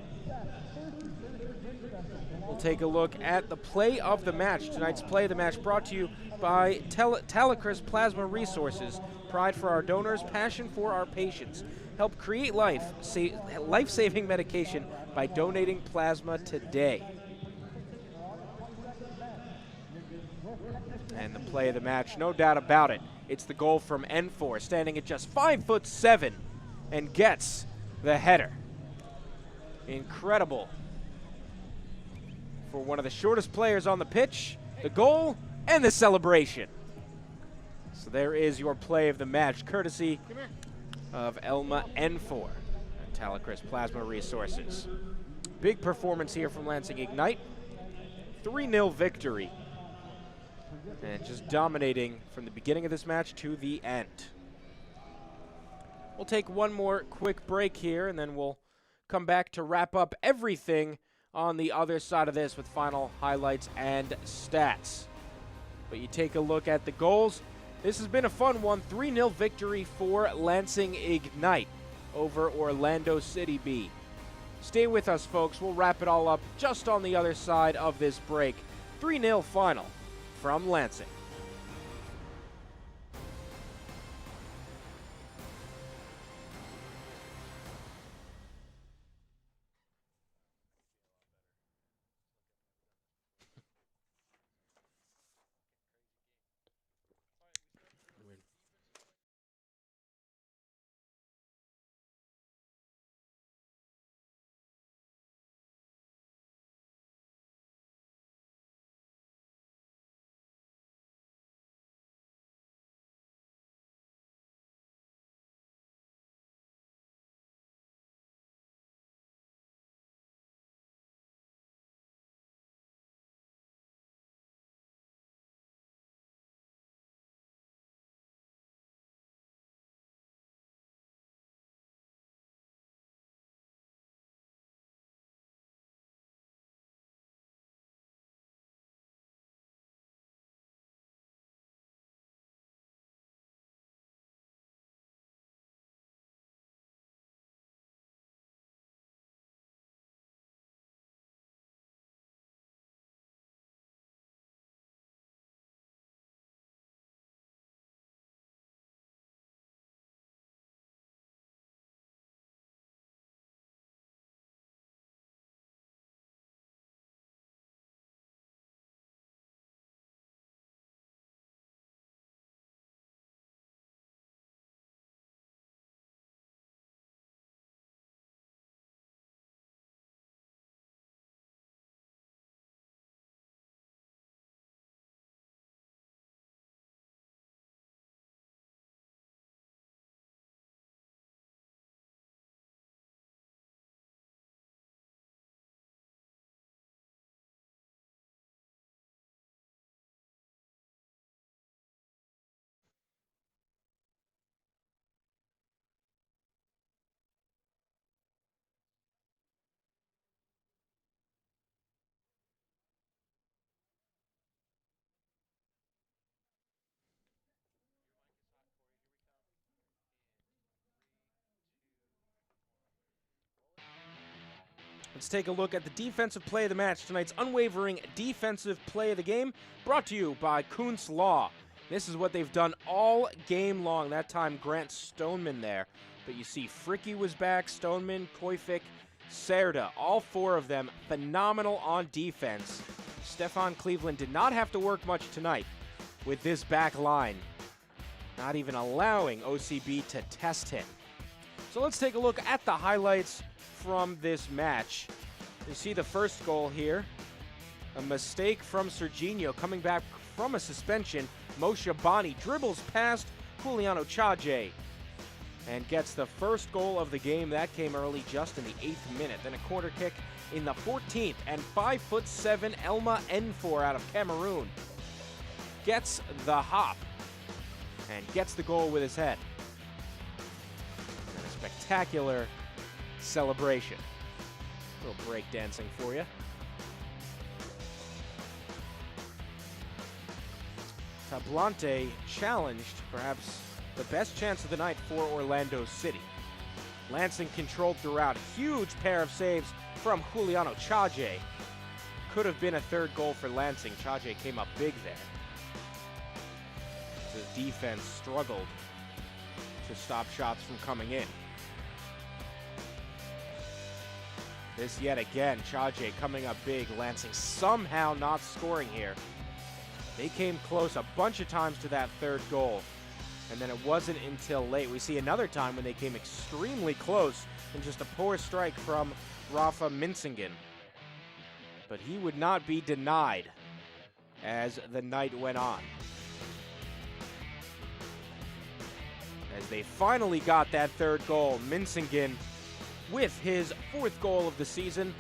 We'll take a look at the play of the match. Tonight's play of the match brought to you by Talacris Plasma Resources. Pride for our donors, passion for our patients. Help create life-saving medication by donating plasma today. And the play of the match, no doubt about it. It's the goal from Enfor, standing at just 5'7", and gets the header. Incredible for one of the shortest players on the pitch. The goal and the celebration. So there is your play of the match, courtesy of Elma Enfor and Talacris Plasma Resources. Big performance here from Lansing Ignite. 3-0 victory. And just dominating from the beginning of this match to the end. We'll take one more quick break here, and then we'll come back to wrap up everything on the other side of this with final highlights and stats. But you take a look at the goals. This has been a fun one. 3-0 victory for Lansing Ignite over Orlando City B. Stay with us, folks. We'll wrap it all up just on the other side of this break. 3-0 final from Lansing. Let's take a look at the defensive play of the match. Tonight's unwavering defensive play of the game brought to you by Kuntz Law. This is what they've done all game long. That time, Grant Stoneman there. But you see, Fricky was back, Stoneman, Koifik, Serda. All four of them phenomenal on defense. Stefan Cleveland did not have to work much tonight with this back line. Not even allowing OCB to test him. So let's take a look at the highlights from this match. You see the first goal here. A mistake from Serginho coming back from a suspension. Moshe Bani dribbles past Juliano Chaje and gets the first goal of the game. That came early, just in the 8th minute. Then a corner kick in the 14th, and 5'7" Elma Enfor out of Cameroon gets the hop and gets the goal with his head. And a spectacular celebration. A little break dancing for you. Tablante challenged perhaps the best chance of the night for Orlando City. Lansing controlled throughout. Huge pair of saves from Juliano Chaje. Could have been a third goal for Lansing. Chaje came up big there. The defense struggled to stop shots from coming in. This yet again, Chaje coming up big. Lansing somehow not scoring here. They came close a bunch of times to that third goal, and then it wasn't until late. We see another time when they came extremely close, and just a poor strike from Rafa Minsingen. But he would not be denied as the night went on. As they finally got that third goal, Minsingen with his 4th goal of the season,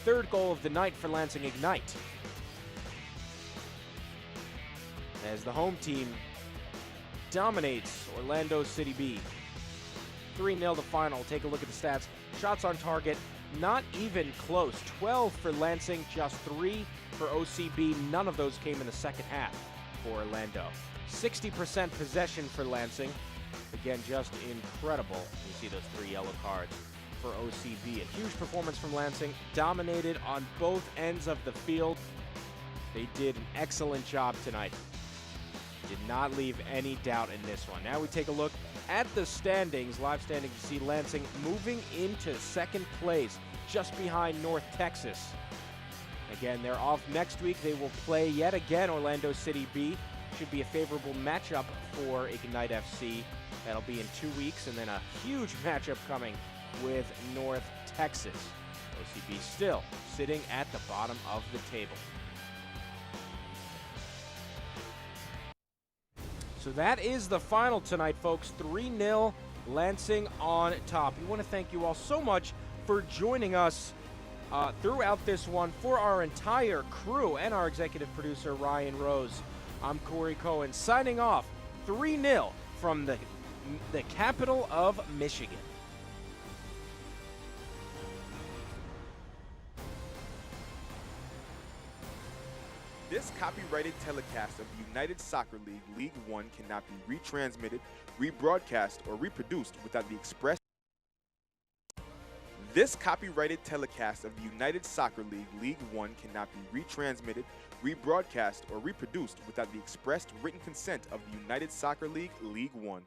3rd goal of the night for Lansing Ignite. As the home team dominates Orlando City B. 3-0 the final. Take a look at the stats. Shots on target, not even close. 12 for Lansing, just 3 for OCB. None of those came in the second half. for Orlando. 60% possession for Lansing. Again, just incredible. You see those 3 yellow cards for OCB. A huge performance from Lansing. Dominated on both ends of the field. They did an excellent job tonight. Did not leave any doubt in this one. Now we take a look at the standings. Live standings, you see Lansing moving into second place, just behind North Texas. Again, they're off next week. They will play yet again Orlando City B. Should be a favorable matchup for Ignite FC. That'll be in 2 weeks, and then a huge matchup coming with North Texas. OCB still sitting at the bottom of the table. So that is the final tonight, folks. 3-0, Lansing on top. We want to thank you all so much for joining us throughout this one. For our entire crew and our executive producer, Ryan Rose, I'm Corey Cohen, signing off 3-0 from the capital of Michigan. This copyrighted telecast of the United Soccer League, League One, cannot be retransmitted, rebroadcast, or reproduced without the express. This copyrighted telecast of the United Soccer League, League One, cannot be retransmitted, rebroadcast, or reproduced without the expressed written consent of the United Soccer League, League One.